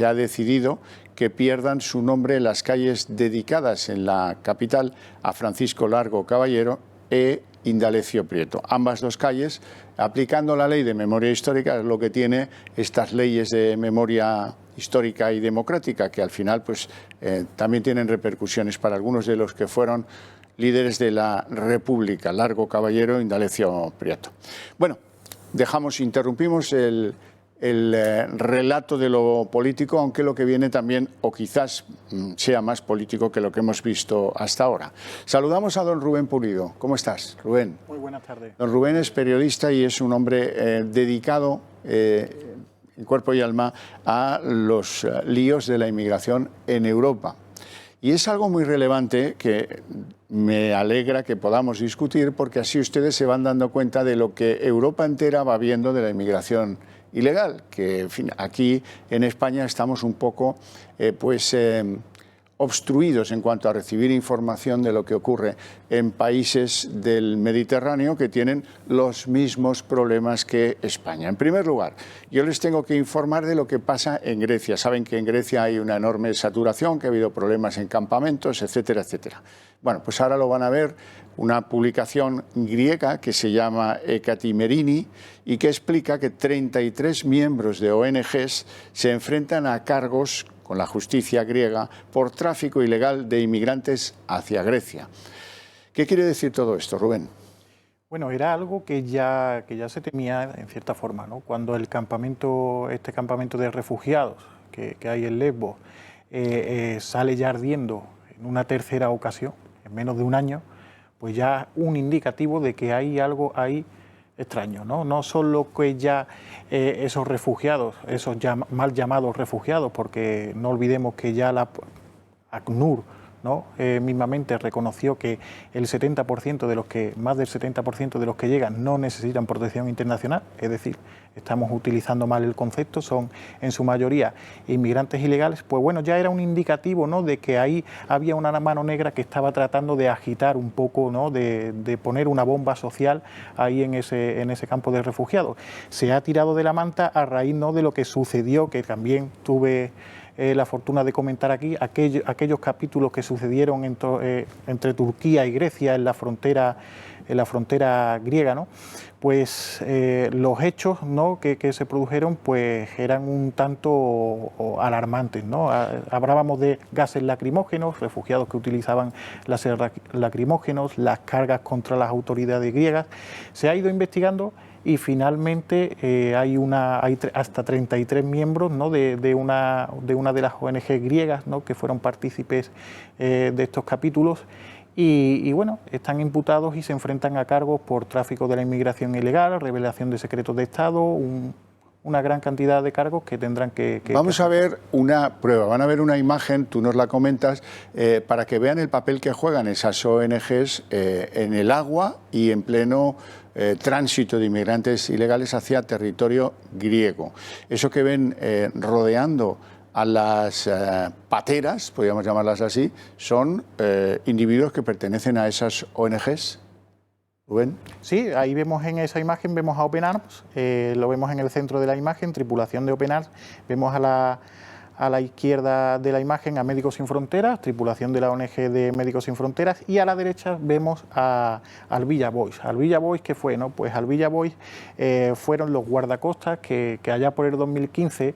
ha decidido que pierdan su nombre las calles dedicadas en la capital a Francisco Largo Caballero e Indalecio Prieto. Ambas dos calles, aplicando la ley de memoria histórica, es lo que tiene estas leyes de memoria histórica y democrática, que al final pues también tienen repercusiones para algunos de los que fueron líderes de la República, Largo Caballero, Indalecio Prieto. Bueno, interrumpimos el relato de lo político, aunque lo que viene también, o quizás sea más político que lo que hemos visto hasta ahora. Saludamos a don Rubén Pulido. ¿Cómo estás, Rubén? Muy buenas tardes. Don Rubén es periodista y es un hombre dedicado en cuerpo y alma a los líos de la inmigración en Europa. Y es algo muy relevante que me alegra que podamos discutir, porque así ustedes se van dando cuenta de lo que Europa entera va viendo de la inmigración ilegal, que en fin, aquí en España estamos un poco obstruidos en cuanto a recibir información de lo que ocurre en países del Mediterráneo que tienen los mismos problemas que España. En primer lugar, yo les tengo que informar de lo que pasa en Grecia. Saben que en Grecia hay una enorme saturación, que ha habido problemas en campamentos, etcétera, etcétera. Bueno, pues ahora lo van a ver, una publicación griega que se llama Ekatimerini y que explica que 33 miembros de ONGs se enfrentan a cargos con la justicia griega por tráfico ilegal de inmigrantes hacia Grecia. ¿Qué quiere decir todo esto, Rubén? Bueno, era algo que ya se temía en cierta forma, ¿no? Cuando este campamento de refugiados que hay en Lesbos sale ya ardiendo en una tercera ocasión, en menos de un año, pues ya un indicativo de que hay algo ahí extraño, ¿no? No solo que ya esos refugiados, esos mal llamados refugiados, porque no olvidemos que ya la ACNUR, ¿no? Mismamente reconoció que el 70% de los que, más del 70% de los que llegan no necesitan protección internacional, es decir, estamos utilizando mal el concepto, son en su mayoría inmigrantes ilegales. Pues bueno, ya era un indicativo, ¿no?, de que ahí había una mano negra que estaba tratando de agitar un poco, ¿no?, de poner una bomba social ahí en ese campo de refugiados. Se ha tirado de la manta a raíz, ¿no?, de lo que sucedió, que también tuve la fortuna de comentar aquí, aquellos capítulos que sucedieron entre Turquía y Grecia en la frontera griega, ¿no? Pues los hechos, ¿no?, que se produjeron pues eran un tanto alarmantes, ¿no? Hablábamos de gases lacrimógenos, refugiados que utilizaban gases lacrimógenos, las cargas contra las autoridades griegas. Se ha ido investigando y finalmente hay hasta 33 miembros, ¿no?, de una de las ONG griegas, ¿no?, que fueron partícipes de estos capítulos y bueno, están imputados y se enfrentan a cargos por tráfico de la inmigración ilegal, revelación de secretos de Estado, una gran cantidad de cargos que tendrán que... Vamos a ver una prueba, van a ver una imagen, tú nos la comentas, para que vean el papel que juegan esas ONGs en el agua y en pleno tránsito de inmigrantes ilegales hacia territorio griego. Eso que ven rodeando a las pateras, podríamos llamarlas así, son individuos que pertenecen a esas ONGs. ¿Rubén? Sí, ahí vemos en esa imagen, vemos a Open Arms, lo vemos en el centro de la imagen, tripulación de Open Arms, vemos a la izquierda de la imagen a Médicos Sin Fronteras, tripulación de la ONG de Médicos Sin Fronteras, y a la derecha vemos al Villa Boys. Al Villa Boys, ¿qué fue? ¿No? Pues al Villa Boys fueron los guardacostas que allá por el 2015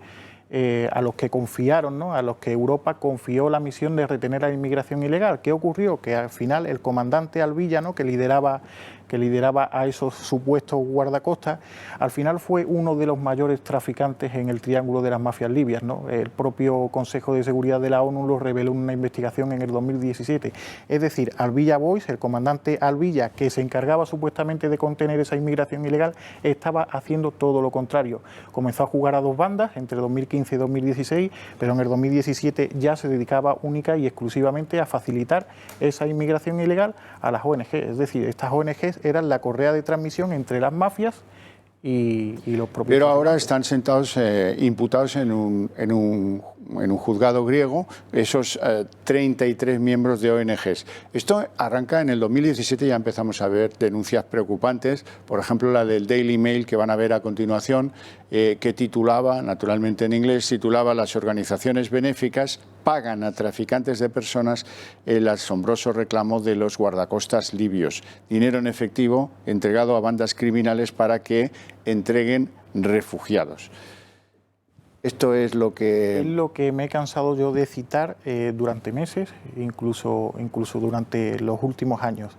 a los que confiaron, ¿no? A los que Europa confió la misión de retener a la inmigración ilegal. ¿Qué ocurrió? Que al final el comandante Alvilla, ¿no? que lideraba a esos supuestos guardacostas, al final fue uno de los mayores traficantes en el triángulo de las mafias libias, ¿no? El propio Consejo de Seguridad de la ONU lo reveló en una investigación en el 2017. Es decir, Alvilla Boys, el comandante Alvilla, que se encargaba supuestamente de contener esa inmigración ilegal, estaba haciendo todo lo contrario. Comenzó a jugar a dos bandas entre 2015 y 2016, pero en el 2017 ya se dedicaba única y exclusivamente a facilitar esa inmigración ilegal a las ONG. Es decir, estas ONGs eran la correa de transmisión entre las mafias y los propios. Pero ahora están sentados, imputados en un juzgado griego, esos 33 miembros de ONGs. Esto arranca en el 2017, ya empezamos a ver denuncias preocupantes, por ejemplo la del Daily Mail que van a ver a continuación, que titulaba, naturalmente en inglés, titulaba "Las organizaciones benéficas pagan a traficantes de personas el asombroso reclamo de los guardacostas libios. Dinero en efectivo entregado a bandas criminales para que entreguen refugiados". Esto es lo que... Es lo que me he cansado yo de citar durante meses, incluso durante los últimos años.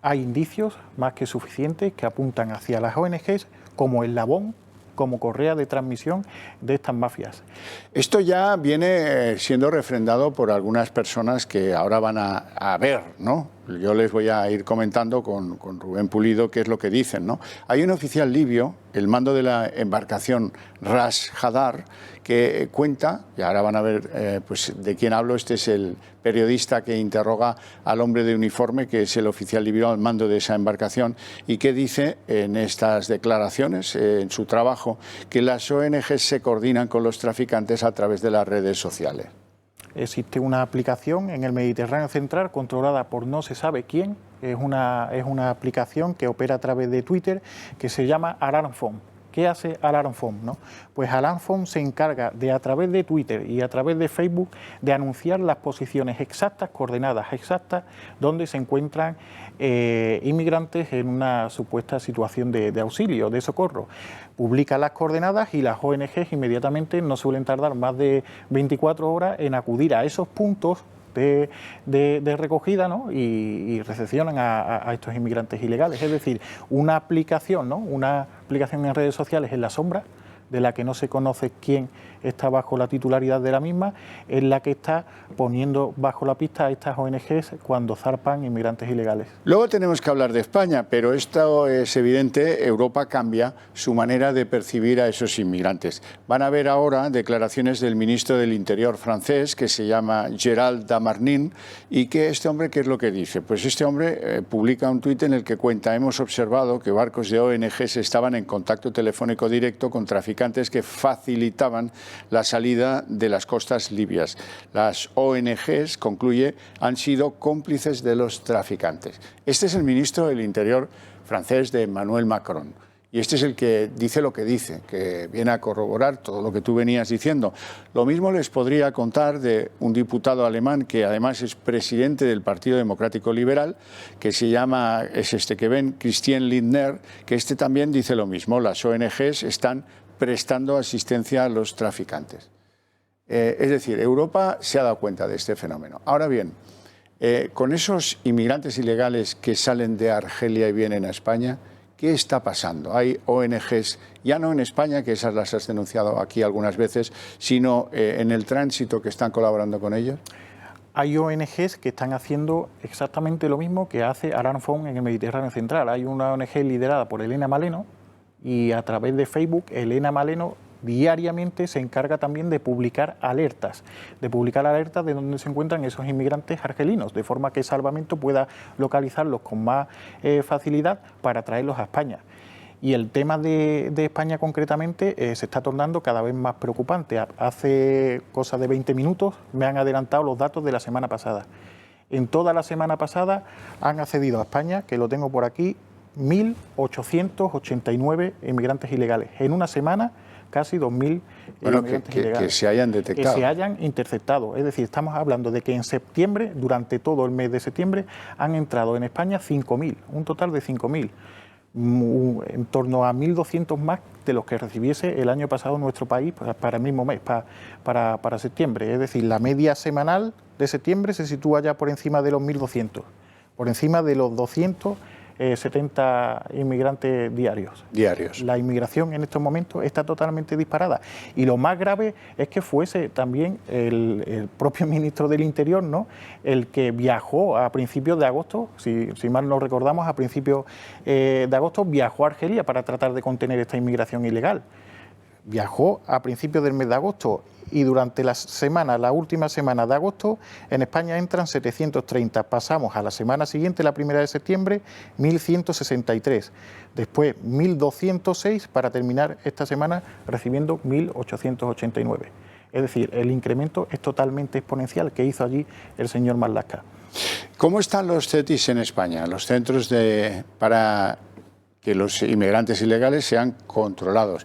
Hay indicios más que suficientes que apuntan hacia las ONGs como eslabón, como correa de transmisión de estas mafias. Esto ya viene siendo refrendado por algunas personas que ahora van a ver, ¿no? Yo les voy a ir comentando con Rubén Pulido qué es lo que dicen, ¿no? Hay un oficial libio, el mando de la embarcación Ras Hadar, que cuenta, y ahora van a ver pues de quién hablo. Este es el periodista que interroga al hombre de uniforme, que es el oficial libio al mando de esa embarcación, y que dice en estas declaraciones, en su trabajo, que las ONGs se coordinan con los traficantes a través de las redes sociales. Existe una aplicación en el Mediterráneo Central controlada por no se sabe quién, es una aplicación que opera a través de Twitter, que se llama Alarm Phone. ¿Qué hace Alarm Phone, no? Pues Alarm Phone se encarga de, a través de Twitter y a través de Facebook, de anunciar las posiciones exactas, coordenadas exactas, donde se encuentran inmigrantes en una supuesta situación de auxilio, de socorro. Publica las coordenadas y las ONGs inmediatamente no suelen tardar más de 24 horas en acudir a esos puntos de recogida, ¿no? y recepcionan a estos inmigrantes ilegales. Es decir, una aplicación, ¿no? Una aplicación en redes sociales en la sombra, de la que no se conoce quién está bajo la titularidad de la misma, es la que está poniendo bajo la pista a estas ONGs cuando zarpan inmigrantes ilegales. Luego tenemos que hablar de España, pero esto es evidente, Europa cambia su manera de percibir a esos inmigrantes. Van a ver ahora declaraciones del ministro del Interior francés, que se llama Gérald Darmanin, y que este hombre, ¿qué es lo que dice? Pues este hombre publica un tuit en el que cuenta: hemos observado que barcos de ONGs estaban en contacto telefónico directo con traficantes que facilitaban la salida de las costas libias. Las ONGs, concluye, han sido cómplices de los traficantes. Este es el ministro del Interior francés de Emmanuel Macron. Y este es el que dice lo que dice, que viene a corroborar todo lo que tú venías diciendo. Lo mismo les podría contar de un diputado alemán que además es presidente del Partido Democrático Liberal, que se llama, es este que ven, Christian Lindner, que este también dice lo mismo. Las ONGs están prestando asistencia a los traficantes. Es decir, Europa se ha dado cuenta de este fenómeno. Ahora bien, con esos inmigrantes ilegales que salen de Argelia y vienen a España, ¿qué está pasando? Hay ONGs, ya no en España, que esas las has denunciado aquí algunas veces, sino en el tránsito, que están colaborando con ellos. Hay ONGs que están haciendo exactamente lo mismo que hace Alarm Phone en el Mediterráneo Central. Hay una ONG liderada por Elena Maleno, y a través de Facebook Elena Maleno diariamente se encarga también de publicar alertas de dónde se encuentran esos inmigrantes argelinos, de forma que Salvamento pueda localizarlos con más facilidad para traerlos a España. Y el tema de España concretamente se está tornando cada vez más preocupante. Hace cosa de 20 minutos me han adelantado los datos de la semana pasada. En toda la semana pasada han accedido a España, que lo tengo por aquí, 1.889 inmigrantes ilegales. En una semana, casi 2.000 inmigrantes ilegales. Que se hayan detectado. Que se hayan interceptado. Es decir, estamos hablando de que en septiembre, durante todo el mes de septiembre, han entrado en España 5.000, un total de 5.000. En torno a 1.200 más de los que recibiese el año pasado nuestro país para el mismo mes, para septiembre. Es decir, la media semanal de septiembre se sitúa ya por encima de los 1.200, por encima de los 270 inmigrantes diarios. La inmigración en estos momentos está totalmente disparada. Y lo más grave es que fuese también el propio ministro del Interior, ¿no?, el que viajó a principios de agosto, si mal no recordamos, a principios de agosto viajó a Argelia para tratar de contener esta inmigración ilegal. Viajó a principios del mes de agosto y durante la última semana de agosto, en España entran 730. Pasamos a la semana siguiente, la 1 de septiembre, 1.163. Después 1.206 para terminar esta semana recibiendo 1.889. Es decir, el incremento es totalmente exponencial que hizo allí el señor Marlaska. ¿Cómo están los CETIs en España, los centros para que los inmigrantes ilegales sean controlados?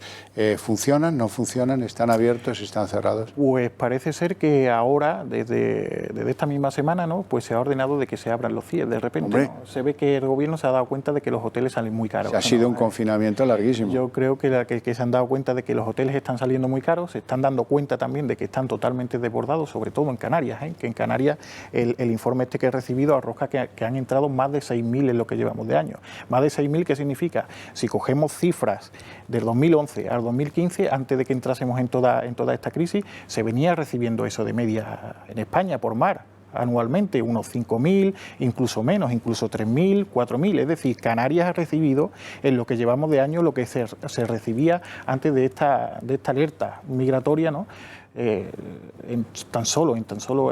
¿Funcionan, no funcionan, están abiertos, están cerrados? Pues parece ser que ahora, desde esta misma semana, ¿no?, pues se ha ordenado de que se abran los CIE. De repente, ¿no?, se ve que el gobierno se ha dado cuenta de que los hoteles salen muy caros. Ha sido un confinamiento larguísimo. Yo creo que se han dado cuenta de que los hoteles están saliendo muy caros, se están dando cuenta también de que están totalmente desbordados, sobre todo en Canarias, que en Canarias el informe que he recibido arroja que han entrado más de 6.000 en lo que llevamos de año. Más de 6.000, ¿qué significa? Si cogemos cifras del 2011 al 2015, antes de que entrásemos en toda esta crisis, se venía recibiendo eso de media en España por mar anualmente, unos 5.000, incluso menos, incluso 3.000, 4.000. Es decir, Canarias ha recibido en lo que llevamos de año lo que se recibía antes de esta alerta migratoria, ¿no?, en tan solo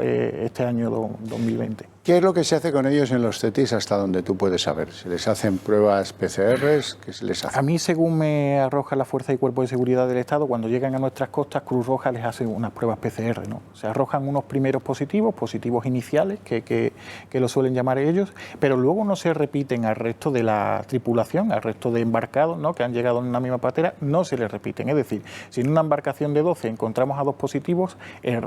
este año 2020. ¿Qué es lo que se hace con ellos en los CETIs hasta donde tú puedes saber? ¿Se les hacen pruebas PCRs? ¿Qué se les hace? A mí, según me arroja la Fuerza y Cuerpo de Seguridad del Estado, cuando llegan a nuestras costas, Cruz Roja les hace unas pruebas PCR, ¿no? Se arrojan unos primeros positivos iniciales, que lo suelen llamar ellos, pero luego no se repiten al resto de la tripulación, al resto de embarcados, ¿no?, que han llegado en una misma patera, no se les repiten. Es decir, si en una embarcación de 12 encontramos a 2 positivos,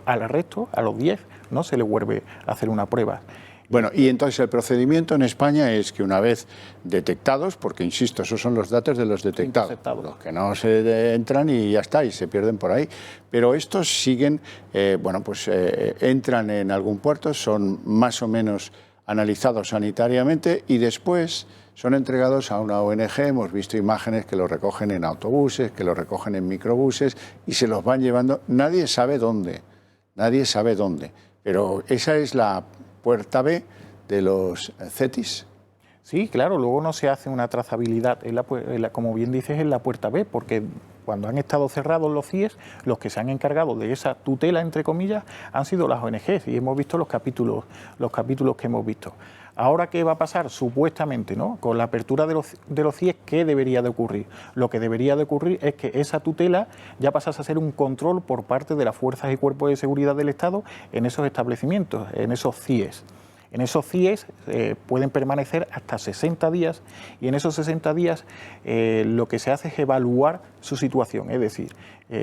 al resto, a los 10, no se les vuelve a hacer una prueba. Bueno, y entonces el procedimiento en España es que una vez detectados, porque insisto, esos son los datos de los detectados, los que no se entran y ya está, y se pierden por ahí, pero estos siguen, entran en algún puerto, son más o menos analizados sanitariamente y después son entregados a una ONG. Hemos visto imágenes que los recogen en autobuses, que los recogen en microbuses y se los van llevando, nadie sabe dónde, pero esa es la puerta B de los CETIs. Sí, claro, luego no se hace una trazabilidad, como bien dices, en la puerta B, porque cuando han estado cerrados los CIES, los que se han encargado de esa tutela, entre comillas, han sido las ONGs, y hemos visto los capítulos que hemos visto. Ahora, ¿qué va a pasar? Supuestamente, ¿no?, con la apertura de los CIES, ¿qué debería de ocurrir? Lo que debería de ocurrir es que esa tutela ya pasase a ser un control por parte de las fuerzas y cuerpos de seguridad del Estado en esos establecimientos, en esos CIES. En esos CIES pueden permanecer hasta 60 días y en esos 60 días lo que se hace es evaluar su situación, es decir,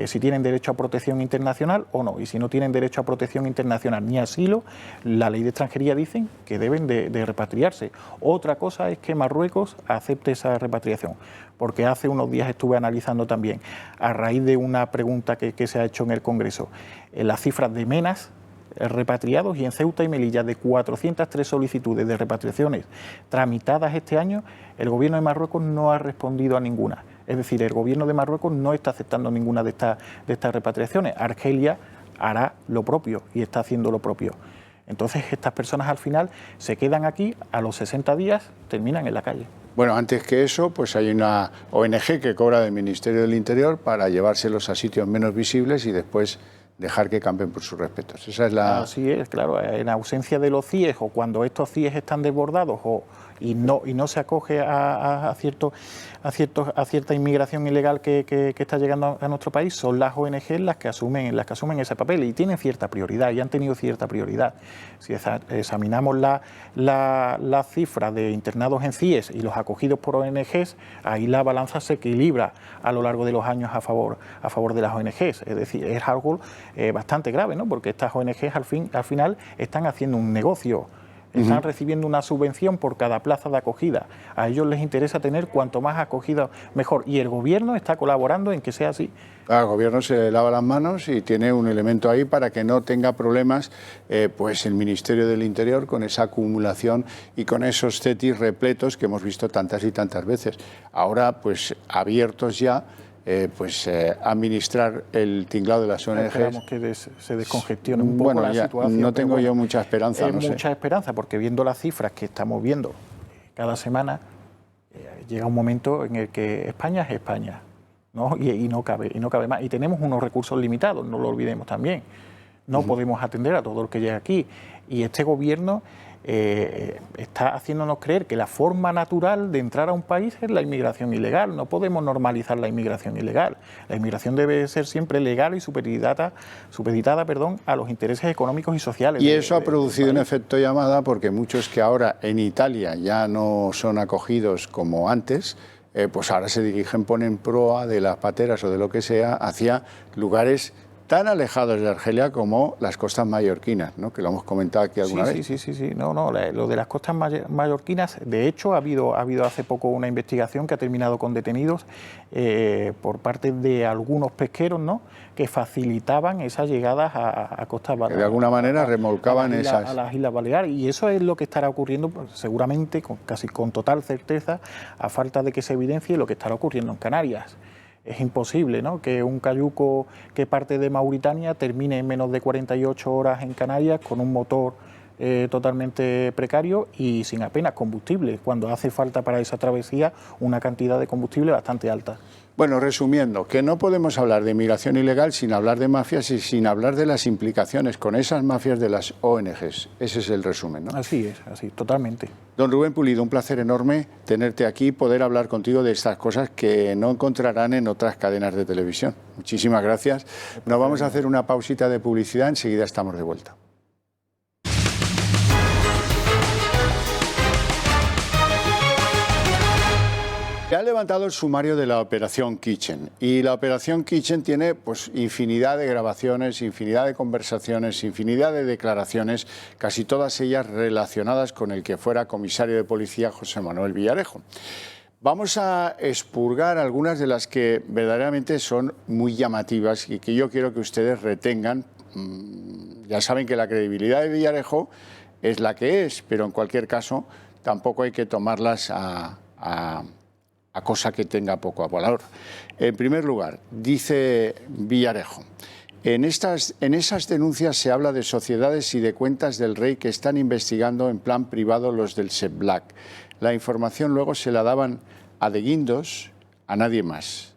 si tienen derecho a protección internacional o no, y si no tienen derecho a protección internacional ni asilo, la ley de extranjería dicen que deben de repatriarse. Otra cosa es que Marruecos acepte esa repatriación, porque hace unos días estuve analizando también, a raíz de una pregunta que se ha hecho en el Congreso, las cifras de menas repatriados, y en Ceuta y Melilla de 403 solicitudes de repatriaciones tramitadas este año, el gobierno de Marruecos no ha respondido a ninguna. Es decir, el gobierno de Marruecos no está aceptando ninguna de estas repatriaciones. Argelia hará lo propio y está haciendo lo propio. Entonces estas personas al final se quedan aquí, a los 60 días terminan en la calle. Bueno, antes que eso, pues hay una ONG que cobra del Ministerio del Interior para llevárselos a sitios menos visibles y después dejar que campen por sus respetos. Esa es la... Así es, claro, en ausencia de los CIEs o cuando estos CIEs están desbordados y no se acoge a cierta inmigración ilegal que está llegando a nuestro país, son las ONG las que asumen ese papel y tienen cierta prioridad y han tenido cierta prioridad. Si examinamos la cifra de internados en CIEs y los acogidos por ONGs, ahí la balanza se equilibra a lo largo de los años a favor de las ONGs. Es decir, es algo bastante grave, ¿no? Porque estas ONGs al final están haciendo un negocio. Están recibiendo una subvención por cada plaza de acogida. A ellos les interesa tener cuanto más acogida mejor. Y el gobierno está colaborando en que sea así. El gobierno se lava las manos y tiene un elemento ahí para que no tenga problemas pues el Ministerio del Interior con esa acumulación y con esos CETIs repletos que hemos visto tantas y tantas veces. Ahora, pues abiertos ya, administrar el tinglado de las ONGs. Esperamos que se descongestione un poco la situación. No tengo yo mucha esperanza. Mucha esperanza, porque viendo las cifras que estamos viendo cada semana, llega un momento en el que España es España, ¿no? Y no cabe más. Y tenemos unos recursos limitados, no lo olvidemos también. No podemos atender a todo el que llega aquí. Y este gobierno está haciéndonos creer que la forma natural de entrar a un país es la inmigración ilegal. No podemos normalizar la inmigración ilegal. La inmigración debe ser siempre legal y supeditada a los intereses económicos y sociales. Y eso ha producido un efecto llamada, porque muchos que ahora en Italia ya no son acogidos como antes, pues ahora se dirigen, ponen proa de las pateras o de lo que sea hacia lugares tan alejados de Argelia como las costas mallorquinas, ¿no? Que lo hemos comentado aquí alguna vez. Sí. No, lo de las costas mallorquinas, de hecho, ha habido hace poco una investigación que ha terminado con detenidos por parte de algunos pesqueros, ¿no? Que facilitaban esas llegadas a costas baleares. De alguna manera remolcaban a las Islas Baleares, y eso es lo que estará ocurriendo, pues, seguramente, casi con total certeza, a falta de que se evidencie lo que estará ocurriendo en Canarias. Es imposible, ¿no?, que un cayuco que parte de Mauritania termine en menos de 48 horas en Canarias con un motor totalmente precario y sin apenas combustible, cuando hace falta para esa travesía una cantidad de combustible bastante alta. Bueno, resumiendo, que no podemos hablar de inmigración ilegal sin hablar de mafias y sin hablar de las implicaciones con esas mafias de las ONGs. Ese es el resumen, ¿no? Así es, así, totalmente. Don Rubén Pulido, un placer enorme tenerte aquí y poder hablar contigo de estas cosas que no encontrarán en otras cadenas de televisión. Muchísimas gracias. Nos vamos a hacer una pausita de publicidad, enseguida estamos de vuelta. Se ha levantado el sumario de la Operación Kitchen y la Operación Kitchen tiene pues infinidad de grabaciones, infinidad de conversaciones, infinidad de declaraciones, casi todas ellas relacionadas con el que fuera comisario de policía José Manuel Villarejo. Vamos a expurgar algunas de las que verdaderamente son muy llamativas y que yo quiero que ustedes retengan. Ya saben que la credibilidad de Villarejo es la que es, pero en cualquier caso tampoco hay que tomarlas a cosa que tenga poco valor. En primer lugar, dice Villarejo, en esas denuncias se habla de sociedades y de cuentas del rey que están investigando en plan privado los del SEPLAC. La información luego se la daban a de Guindos, a nadie más.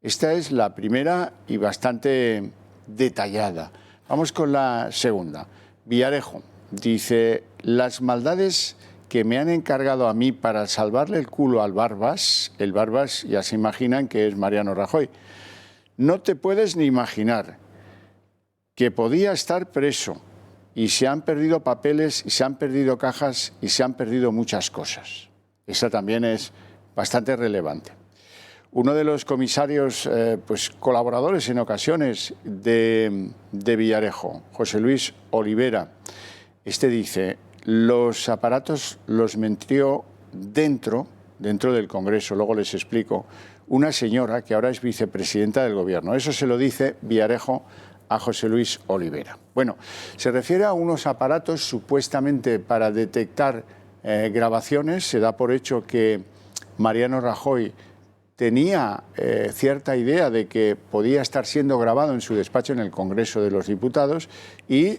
Esta es la primera y bastante detallada. Vamos con la segunda. Villarejo dice, las maldades que me han encargado a mí para salvarle el culo al Barbas, el Barbas ya se imaginan que es Mariano Rajoy, no te puedes ni imaginar que podía estar preso y se han perdido papeles, y se han perdido cajas y se han perdido muchas cosas. Esa también es bastante relevante. Uno de los comisarios, colaboradores en ocasiones de Villarejo, José Luis Olivera, dice, los aparatos los metió dentro del Congreso, luego les explico, una señora que ahora es vicepresidenta del Gobierno. Eso se lo dice Villarejo a José Luis Olivera. Bueno, se refiere a unos aparatos supuestamente para detectar grabaciones. Se da por hecho que Mariano Rajoy tenía cierta idea de que podía estar siendo grabado en su despacho en el Congreso de los Diputados y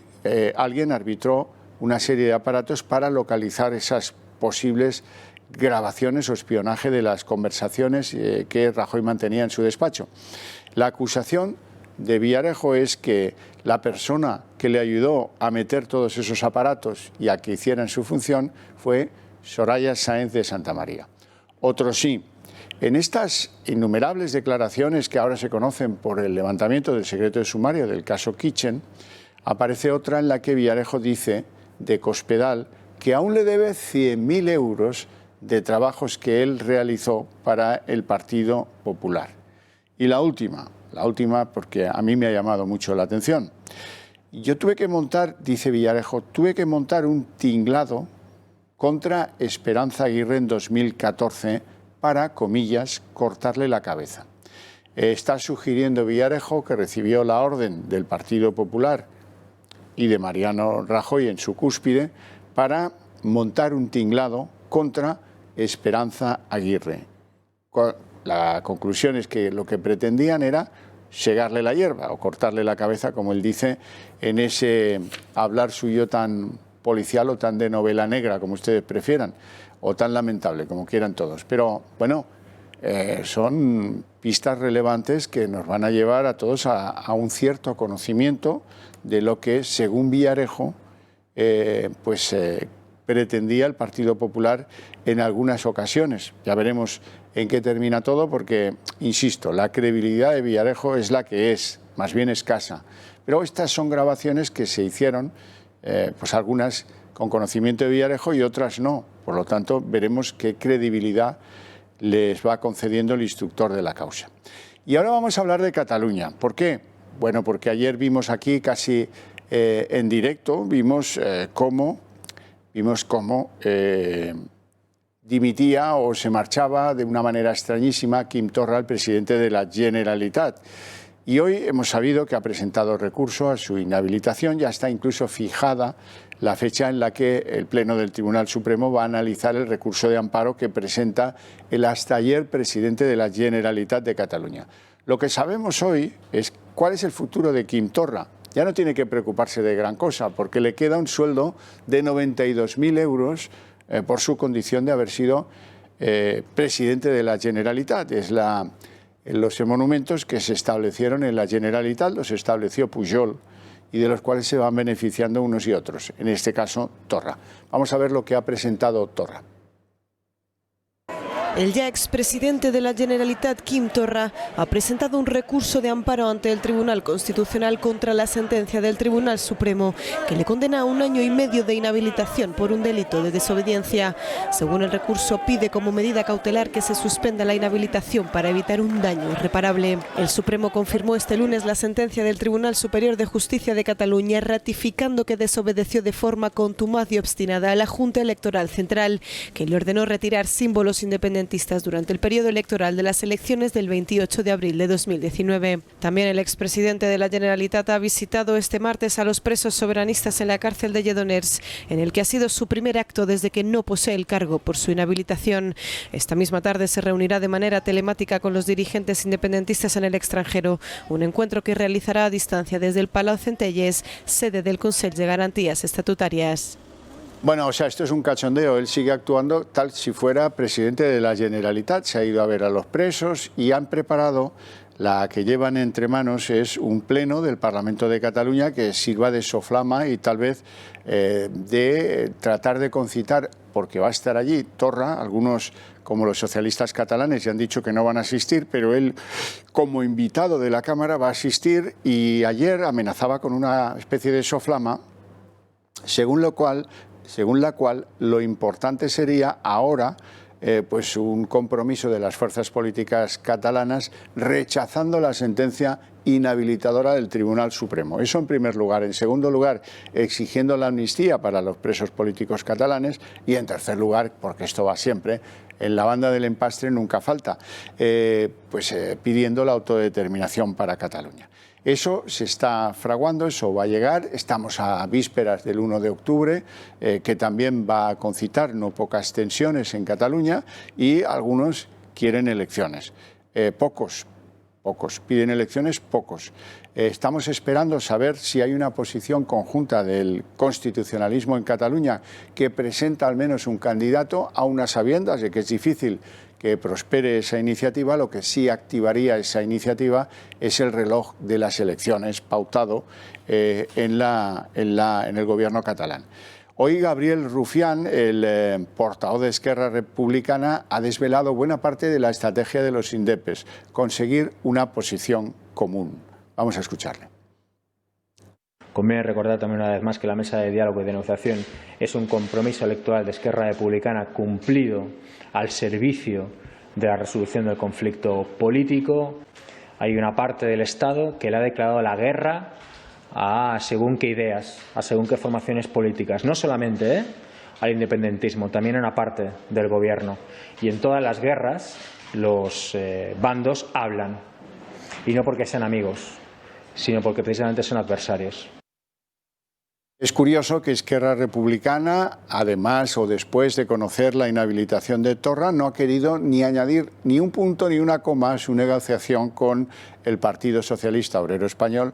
alguien arbitró una serie de aparatos para localizar esas posibles grabaciones o espionaje de las conversaciones que Rajoy mantenía en su despacho. La acusación de Villarejo es que la persona que le ayudó a meter todos esos aparatos y a que hicieran su función fue Soraya Sáenz de Santamaría. Otro sí. En estas innumerables declaraciones que ahora se conocen por el levantamiento del secreto de sumario del caso Kitchen, aparece otra en la que Villarejo dice de Cospedal que aún le debe 100.000 euros de trabajos que él realizó para el Partido Popular. Y la última porque a mí me ha llamado mucho la atención. Yo tuve que montar, dice Villarejo, un tinglado contra Esperanza Aguirre en 2014 para, comillas, cortarle la cabeza. Está sugiriendo Villarejo, que recibió la orden del Partido Popular y de Mariano Rajoy en su cúspide, para montar un tinglado contra Esperanza Aguirre. La conclusión es que lo que pretendían era segarle la hierba o cortarle la cabeza, como él dice, en ese hablar suyo tan policial o tan de novela negra, como ustedes prefieran, o tan lamentable, como quieran todos. Pero, bueno, son pistas relevantes que nos van a llevar a todos a un cierto conocimiento de lo que, según Villarejo, pretendía el Partido Popular en algunas ocasiones. Ya veremos en qué termina todo, porque, insisto, la credibilidad de Villarejo es la que es, más bien escasa. Pero estas son grabaciones que se hicieron, pues algunas con conocimiento de Villarejo y otras no. Por lo tanto, veremos qué credibilidad les va concediendo el instructor de la causa. Y ahora vamos a hablar de Cataluña. ¿Por qué? Bueno, porque ayer vimos aquí casi en directo, vimos cómo dimitía o se marchaba de una manera extrañísima Quim Torra, el presidente de la Generalitat. Y hoy hemos sabido que ha presentado recurso a su inhabilitación. Ya está incluso fijada la fecha en la que el Pleno del Tribunal Supremo va a analizar el recurso de amparo que presenta el hasta ayer presidente de la Generalitat de Cataluña. Lo que sabemos hoy es cuál es el futuro de Quim Torra. Ya no tiene que preocuparse de gran cosa, porque le queda un sueldo de 92.000 euros por su condición de haber sido presidente de la Generalitat. Los emolumentos que se establecieron en la Generalitat los estableció Pujol y de los cuales se van beneficiando unos y otros, en este caso Torra. Vamos a ver lo que ha presentado Torra. El ya expresidente de la Generalitat, Quim Torra, ha presentado un recurso de amparo ante el Tribunal Constitucional contra la sentencia del Tribunal Supremo, que le condena a 1 año y medio de inhabilitación por un delito de desobediencia. Según el recurso, pide como medida cautelar que se suspenda la inhabilitación para evitar un daño irreparable. El Supremo confirmó este lunes la sentencia del Tribunal Superior de Justicia de Cataluña, ratificando que desobedeció de forma contumaz y obstinada a la Junta Electoral Central, que le ordenó retirar símbolos independentistas durante el periodo electoral de las elecciones del 28 de abril de 2019. También el expresidente de la Generalitat ha visitado este martes a los presos soberanistas en la cárcel de Lledoners, en el que ha sido su primer acto desde que no posee el cargo por su inhabilitación. Esta misma tarde se reunirá de manera telemática con los dirigentes independentistas en el extranjero, un encuentro que realizará a distancia desde el Palau Centelles, sede del Consell de Garantías Estatutarias. Bueno, o sea, esto es un cachondeo. Él sigue actuando tal si fuera presidente de la Generalitat. Se ha ido a ver a los presos y han preparado, la que llevan entre manos es un pleno del Parlamento de Cataluña que sirva de soflama y tal vez de tratar de concitar, porque va a estar allí Torra. Algunos, como los socialistas catalanes, ya han dicho que no van a asistir, pero él, como invitado de la Cámara, va a asistir, y ayer amenazaba con una especie de soflama, según la cual lo importante sería ahora pues un compromiso de las fuerzas políticas catalanas rechazando la sentencia inhabilitadora del Tribunal Supremo. Eso en primer lugar. En segundo lugar, exigiendo la amnistía para los presos políticos catalanes. Y en tercer lugar, porque esto va siempre, en la banda del empastre nunca falta, pidiendo la autodeterminación para Cataluña. Eso se está fraguando, eso va a llegar. Estamos a vísperas del 1 de octubre, que también va a concitar no pocas tensiones en Cataluña, y algunos quieren elecciones. Pocos pocos. Piden elecciones, pocos. Estamos esperando saber si hay una posición conjunta del constitucionalismo en Cataluña que presenta al menos un candidato, a unas sabiendas de que es difícil que prospere esa iniciativa. Lo que sí activaría esa iniciativa es el reloj de las elecciones pautado en el gobierno catalán. Hoy Gabriel Rufián, el portavoz de Esquerra Republicana, ha desvelado buena parte de la estrategia de los indepes, conseguir una posición común. Vamos a escucharle. Conviene recordar también una vez más que la mesa de diálogo y de negociación es un compromiso electoral de Esquerra Republicana cumplido al servicio de la resolución del conflicto político. Hay una parte del Estado que le ha declarado la guerra a según qué ideas, a según qué formaciones políticas, no solamente al independentismo, también a una parte del gobierno. Y en todas las guerras los bandos hablan, y no porque sean amigos, sino porque precisamente son adversarios. Es curioso que Esquerra Republicana, además o después de conocer la inhabilitación de Torra, no ha querido ni añadir ni un punto ni una coma a su negociación con el Partido Socialista Obrero Español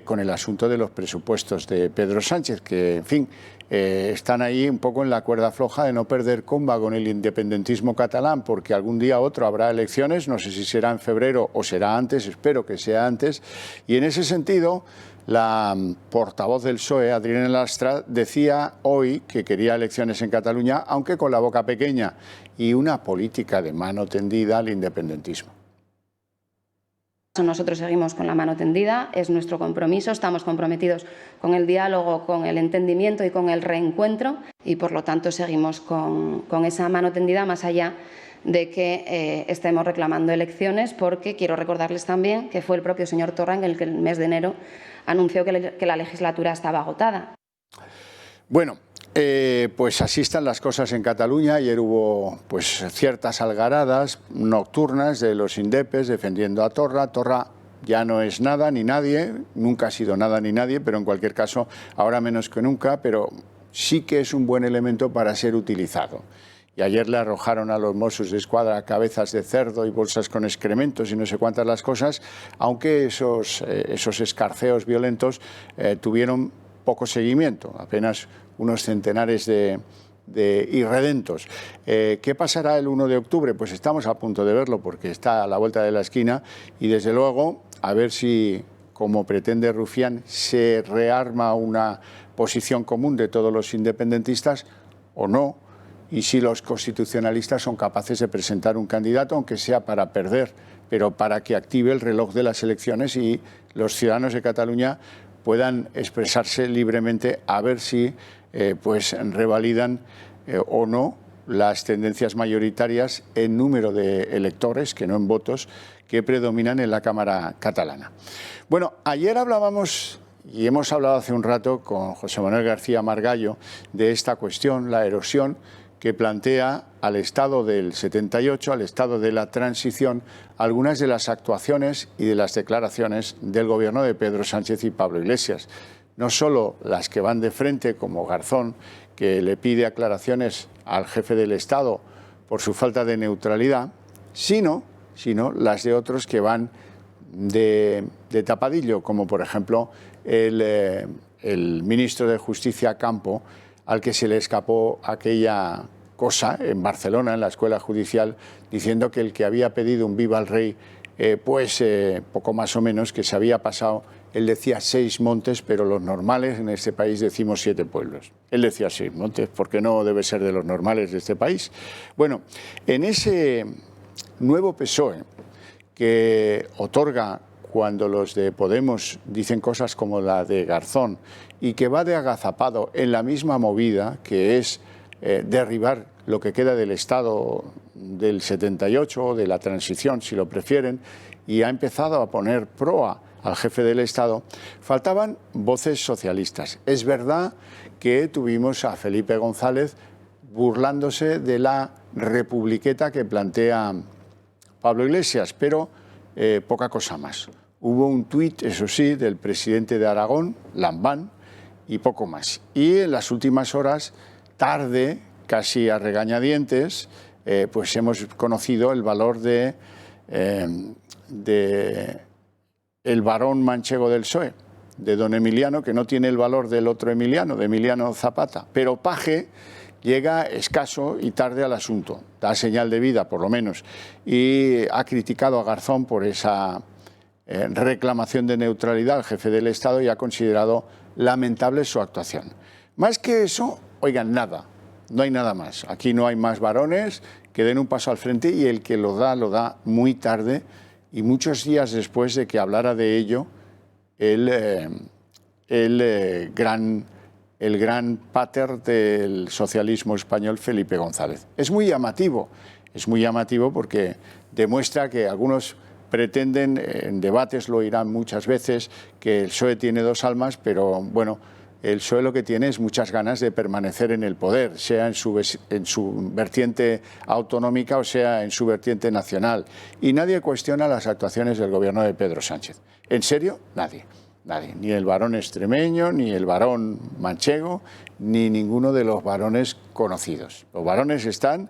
con el asunto de los presupuestos de Pedro Sánchez, que, en fin, están ahí un poco en la cuerda floja de no perder comba con el independentismo catalán, porque algún día u otro habrá elecciones, no sé si será en febrero o será antes, espero que sea antes, y en ese sentido la portavoz del PSOE, Adriana Lastra, decía hoy que quería elecciones en Cataluña, aunque con la boca pequeña, y una política de mano tendida al independentismo. Nosotros seguimos con la mano tendida, es nuestro compromiso, estamos comprometidos con el diálogo, con el entendimiento y con el reencuentro, y por lo tanto seguimos con esa mano tendida, más allá de que estemos reclamando elecciones, porque quiero recordarles también que fue el propio señor Torra el que el mes de enero anunció que la legislatura estaba agotada. Bueno, pues así están las cosas en Cataluña. Ayer hubo pues ciertas algaradas nocturnas de los indepes defendiendo a Torra. Torra ya no es nada ni nadie, nunca ha sido nada ni nadie, pero en cualquier caso ahora menos que nunca, pero sí que es un buen elemento para ser utilizado. Y ayer le arrojaron a los Mossos de Escuadra cabezas de cerdo y bolsas con excrementos y no sé cuántas las cosas, aunque esos escarceos violentos tuvieron poco seguimiento, apenas unos centenares de irredentos. ¿Qué pasará el 1 de octubre? Pues estamos a punto de verlo porque está a la vuelta de la esquina y desde luego a ver si, como pretende Rufián, se rearma una posición común de todos los independentistas o no, y si los constitucionalistas son capaces de presentar un candidato, aunque sea para perder, pero para que active el reloj de las elecciones y los ciudadanos de Cataluña puedan expresarse libremente, a ver si pues revalidan o no las tendencias mayoritarias en número de electores, que no en votos, que predominan en la Cámara catalana. Bueno, ayer hablábamos, y hemos hablado hace un rato con José Manuel García Margallo, de esta cuestión, la erosión que plantea al Estado del 78, al Estado de la transición, algunas de las actuaciones y de las declaraciones del gobierno de Pedro Sánchez y Pablo Iglesias. No solo las que van de frente, como Garzón, que le pide aclaraciones al jefe del Estado por su falta de neutralidad, sino las de otros que van de tapadillo, como por ejemplo el ministro de Justicia Campo, al que se le escapó aquella cosa en Barcelona, en la escuela judicial, diciendo que el que había pedido un viva al rey, poco más o menos, que se había pasado, él decía 6 montes, pero los normales en este país decimos 7 pueblos. Él decía 6 montes, porque no debe ser de los normales de este país. Bueno, en ese nuevo PSOE que otorga cuando los de Podemos dicen cosas como la de Garzón y que va de agazapado en la misma movida que es derribar lo que queda del Estado del 78 o de la transición, si lo prefieren, y ha empezado a poner proa al jefe del Estado, faltaban voces socialistas. Es verdad que tuvimos a Felipe González burlándose de la republiqueta que plantea Pablo Iglesias, pero poca cosa más. Hubo un tuit, eso sí, del presidente de Aragón, Lambán, y poco más. Y en las últimas horas, tarde, casi a regañadientes, pues hemos conocido el valor de el varón manchego del PSOE, de don Emiliano, que no tiene el valor del otro Emiliano, de Emiliano Zapata. Pero Paje llega escaso y tarde al asunto, da señal de vida por lo menos, y ha criticado a Garzón por esa reclamación de neutralidad al jefe del Estado y ha considerado lamentable su actuación. Más que eso, oigan, nada, no hay nada más. Aquí no hay más varones que den un paso al frente y el que lo da muy tarde y muchos días después de que hablara de ello el gran pater del socialismo español, Felipe González. Es muy llamativo porque demuestra que algunos pretenden, en debates lo oirán muchas veces, que el PSOE tiene dos almas, pero bueno, el PSOE lo que tiene es muchas ganas de permanecer en el poder, sea en su vertiente autonómica o sea en su vertiente nacional. Y nadie cuestiona las actuaciones del gobierno de Pedro Sánchez. ¿En serio? Nadie. Nadie. Ni el varón extremeño, ni el varón manchego, ni ninguno de los varones conocidos. Los varones están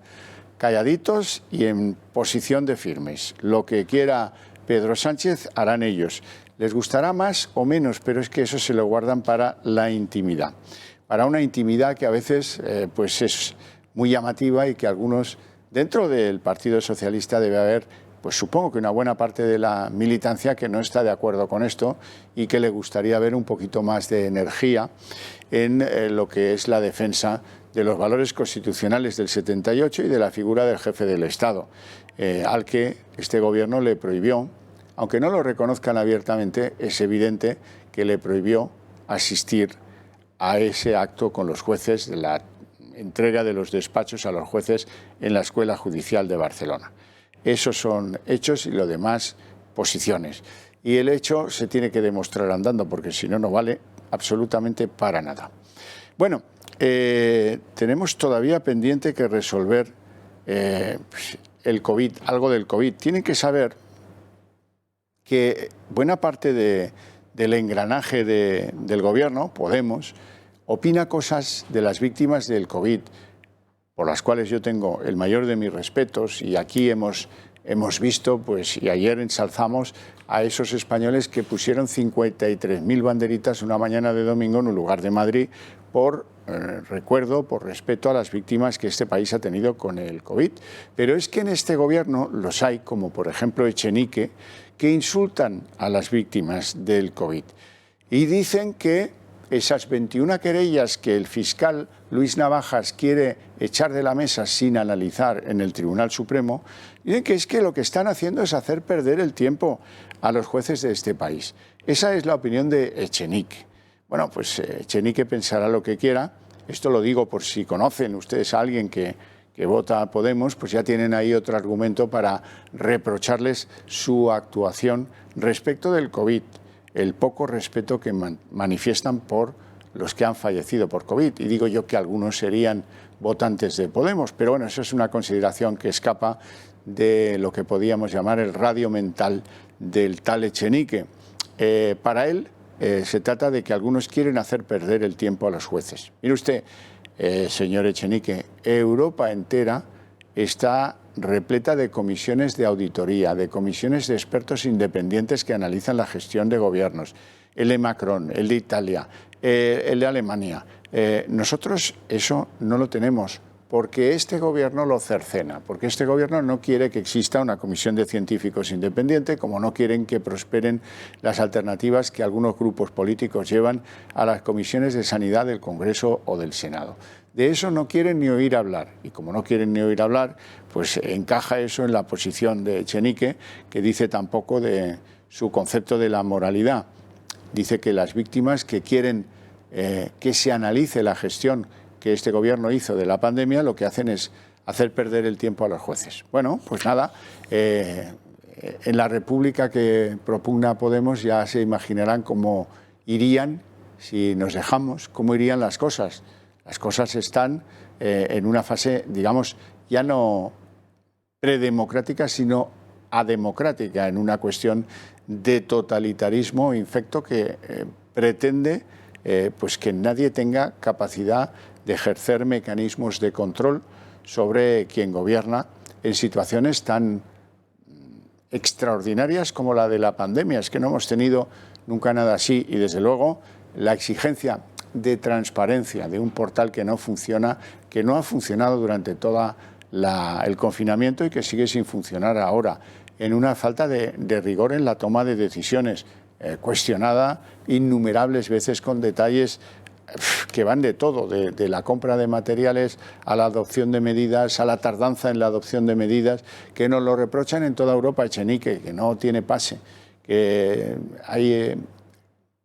calladitos y en posición de firmes. Lo que quiera Pedro Sánchez harán ellos. Les gustará más o menos, pero es que eso se lo guardan para la intimidad. Para una intimidad que a veces pues es muy llamativa y que algunos, dentro del Partido Socialista debe haber, pues supongo que una buena parte de la militancia que no está de acuerdo con esto y que le gustaría ver un poquito más de energía en lo que es la defensa de los valores constitucionales del 78 y de la figura del jefe del Estado, al que este gobierno le prohibió. Aunque no lo reconozcan abiertamente, es evidente que le prohibió asistir a ese acto con los jueces de la entrega de los despachos a los jueces en la Escuela Judicial de Barcelona. Esos son hechos y lo demás posiciones. Y el hecho se tiene que demostrar andando, porque si no, no vale absolutamente para nada. Bueno, tenemos todavía pendiente que resolver el COVID, algo del COVID. Tienen que saber que buena parte del engranaje del gobierno, Podemos, opina cosas de las víctimas del COVID, por las cuales yo tengo el mayor de mis respetos, y aquí hemos visto, pues, y ayer ensalzamos a esos españoles que pusieron 53.000 banderitas una mañana de domingo en un lugar de Madrid por recuerdo, por respeto a las víctimas que este país ha tenido con el COVID. Pero es que en este gobierno los hay, como por ejemplo Echenique, que insultan a las víctimas del COVID y dicen que esas 21 querellas que el fiscal Luis Navajas quiere echar de la mesa sin analizar en el Tribunal Supremo, dicen que es que lo que están haciendo es hacer perder el tiempo a los jueces de este país. Esa es la opinión de Echenique. Bueno, pues Echenique pensará lo que quiera. Esto lo digo por si conocen ustedes a alguien que vota a Podemos, pues ya tienen ahí otro argumento para reprocharles su actuación respecto del COVID, el poco respeto que manifiestan por los que han fallecido por COVID. Y digo yo que algunos serían votantes de Podemos, pero bueno, eso es una consideración que escapa de lo que podíamos llamar el radio mental del tal Echenique. Para él se trata de que algunos quieren hacer perder el tiempo a los jueces. Mire usted, señor Echenique, Europa entera está repleta de comisiones de auditoría, de comisiones de expertos independientes que analizan la gestión de gobiernos. El de Macron, el de Italia, el de Alemania. Nosotros eso no lo tenemos porque este gobierno lo cercena, porque este gobierno no quiere que exista una comisión de científicos independiente, como no quieren que prosperen las alternativas que algunos grupos políticos llevan a las comisiones de sanidad del Congreso o del Senado. De eso no quieren ni oír hablar, y como no quieren ni oír hablar, pues encaja eso en la posición de Echenique, que dice tampoco de su concepto de la moralidad. Dice que las víctimas que quieren que se analice la gestión que este gobierno hizo de la pandemia, lo que hacen es hacer perder el tiempo a los jueces. Bueno, pues nada, en la república que propugna Podemos ya se imaginarán cómo irían, si nos dejamos, cómo irían las cosas. Las cosas están en una fase, digamos, ya no predemocrática, sino ademocrática, en una cuestión de totalitarismo infecto que pretende pues que nadie tenga capacidad de ejercer mecanismos de control sobre quien gobierna en situaciones tan extraordinarias como la de la pandemia. Es que no hemos tenido nunca nada así y desde luego la exigencia de transparencia de un portal que no funciona, que no ha funcionado durante todo el confinamiento y que sigue sin funcionar ahora, en una falta de rigor en la toma de decisiones, cuestionada innumerables veces con detalles que van de todo, de la compra de materiales a la adopción de medidas, a la tardanza en la adopción de medidas, que nos lo reprochan en toda Europa, Echenique, que no tiene pase, que hay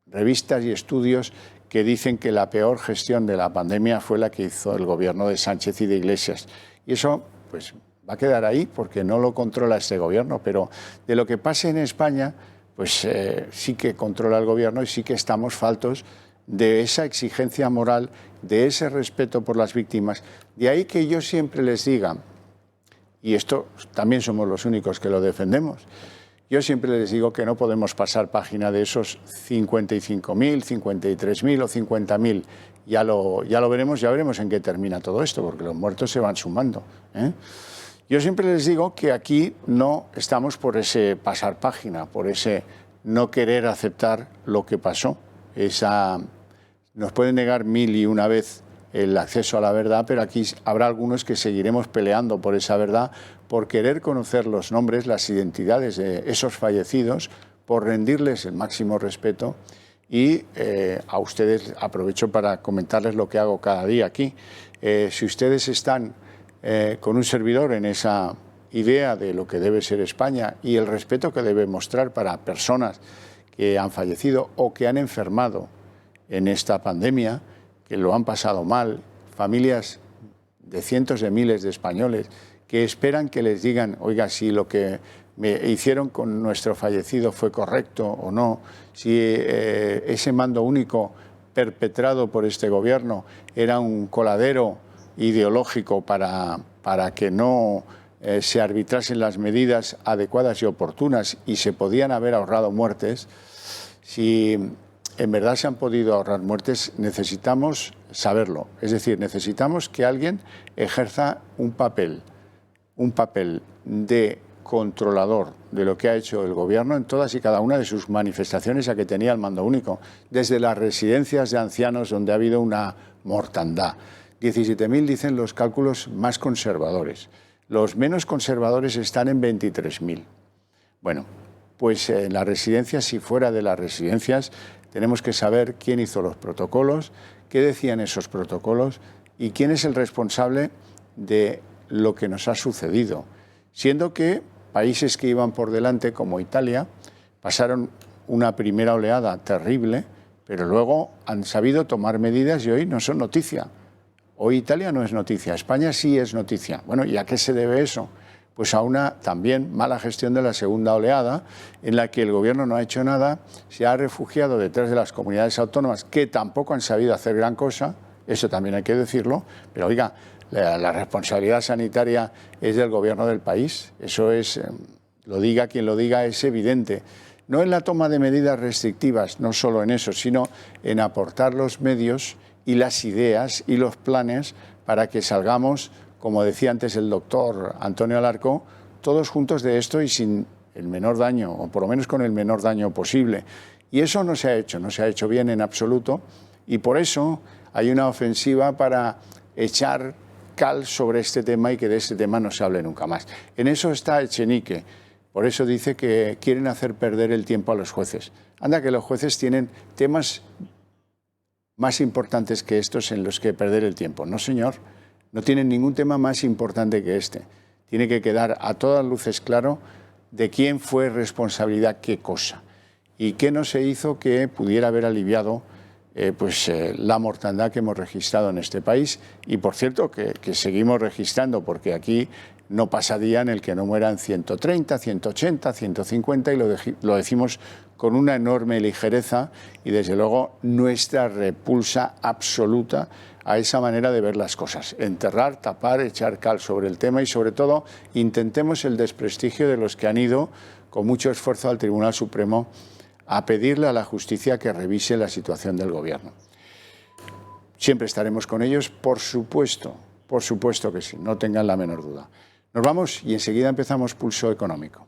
revistas y estudios que dicen que la peor gestión de la pandemia fue la que hizo el gobierno de Sánchez y de Iglesias. Y eso pues va a quedar ahí porque no lo controla este gobierno, pero de lo que pase en España, pues sí que controla el gobierno y sí que estamos faltos de esa exigencia moral, de ese respeto por las víctimas. De ahí que yo siempre les diga, y esto también somos los únicos que lo defendemos, yo siempre les digo que no podemos pasar página de esos 55.000, 53.000 o 50.000. Ya lo veremos, ya veremos en qué termina todo esto, porque los muertos se van sumando, ¿eh? Yo siempre les digo que aquí no estamos por ese pasar página, por ese no querer aceptar lo que pasó. Nos pueden negar 1001 vez el acceso a la verdad, pero aquí habrá algunos que seguiremos peleando por esa verdad, por querer conocer los nombres, las identidades de esos fallecidos, por rendirles el máximo respeto y a ustedes aprovecho para comentarles lo que hago cada día aquí. Si ustedes están con un servidor en esa idea de lo que debe ser España y el respeto que debe mostrar para personas que han fallecido o que han enfermado en esta pandemia, que lo han pasado mal, familias de cientos de miles de españoles que esperan que les digan, oiga, si lo que me hicieron con nuestro fallecido fue correcto o no, si ese mando único perpetrado por este gobierno era un coladero ideológico para que no se arbitrasen las medidas adecuadas y oportunas y se podían haber ahorrado muertes. Si en verdad se han podido ahorrar muertes, necesitamos saberlo. Es decir, necesitamos que alguien ejerza un papel de controlador de lo que ha hecho el gobierno en todas y cada una de sus manifestaciones a que tenía el mando único, desde las residencias de ancianos donde ha habido una mortandad. 17.000 dicen los cálculos más conservadores. Los menos conservadores están en 23.000. Bueno, pues en las residencias y fuera de las residencias tenemos que saber quién hizo los protocolos, qué decían esos protocolos y quién es el responsable de lo que nos ha sucedido. Siendo que países que iban por delante, como Italia, pasaron una primera oleada terrible, pero luego han sabido tomar medidas y hoy no son noticia. Hoy Italia no es noticia, España sí es noticia. Bueno, ¿y a qué se debe eso? Pues a una también mala gestión de la segunda oleada, en la que el gobierno no ha hecho nada, se ha refugiado detrás de las comunidades autónomas que tampoco han sabido hacer gran cosa, eso también hay que decirlo, pero oiga, la responsabilidad sanitaria es del gobierno del país, eso es, lo diga quien lo diga, es evidente. No en la toma de medidas restrictivas, no solo en eso, sino en aportar los medios y las ideas y los planes para que salgamos, como decía antes el doctor Antonio Alarcó, todos juntos de esto y sin el menor daño, o por lo menos con el menor daño posible. Y eso no se ha hecho bien en absoluto, y por eso hay una ofensiva para echar cal sobre este tema y que de este tema no se hable nunca más. En eso está Echenique, por eso dice que quieren hacer perder el tiempo a los jueces. Anda que los jueces tienen temas más importantes que estos en los que perder el tiempo. No, señor, no tienen ningún tema más importante que este. Tiene que quedar a todas luces claro de quién fue responsabilidad qué cosa y qué no se hizo que pudiera haber aliviado la mortandad que hemos registrado en este país y, por cierto, que seguimos registrando, porque aquí no pasa día en el que no mueran 130, 180, 150 y lo decimos con una enorme ligereza y, desde luego, nuestra repulsa absoluta a esa manera de ver las cosas. Enterrar, tapar, echar cal sobre el tema y, sobre todo, intentemos el desprestigio de los que han ido con mucho esfuerzo al Tribunal Supremo a pedirle a la justicia que revise la situación del gobierno. Siempre estaremos con ellos, por supuesto que sí, no tengan la menor duda. Nos vamos y enseguida empezamos Pulso Económico.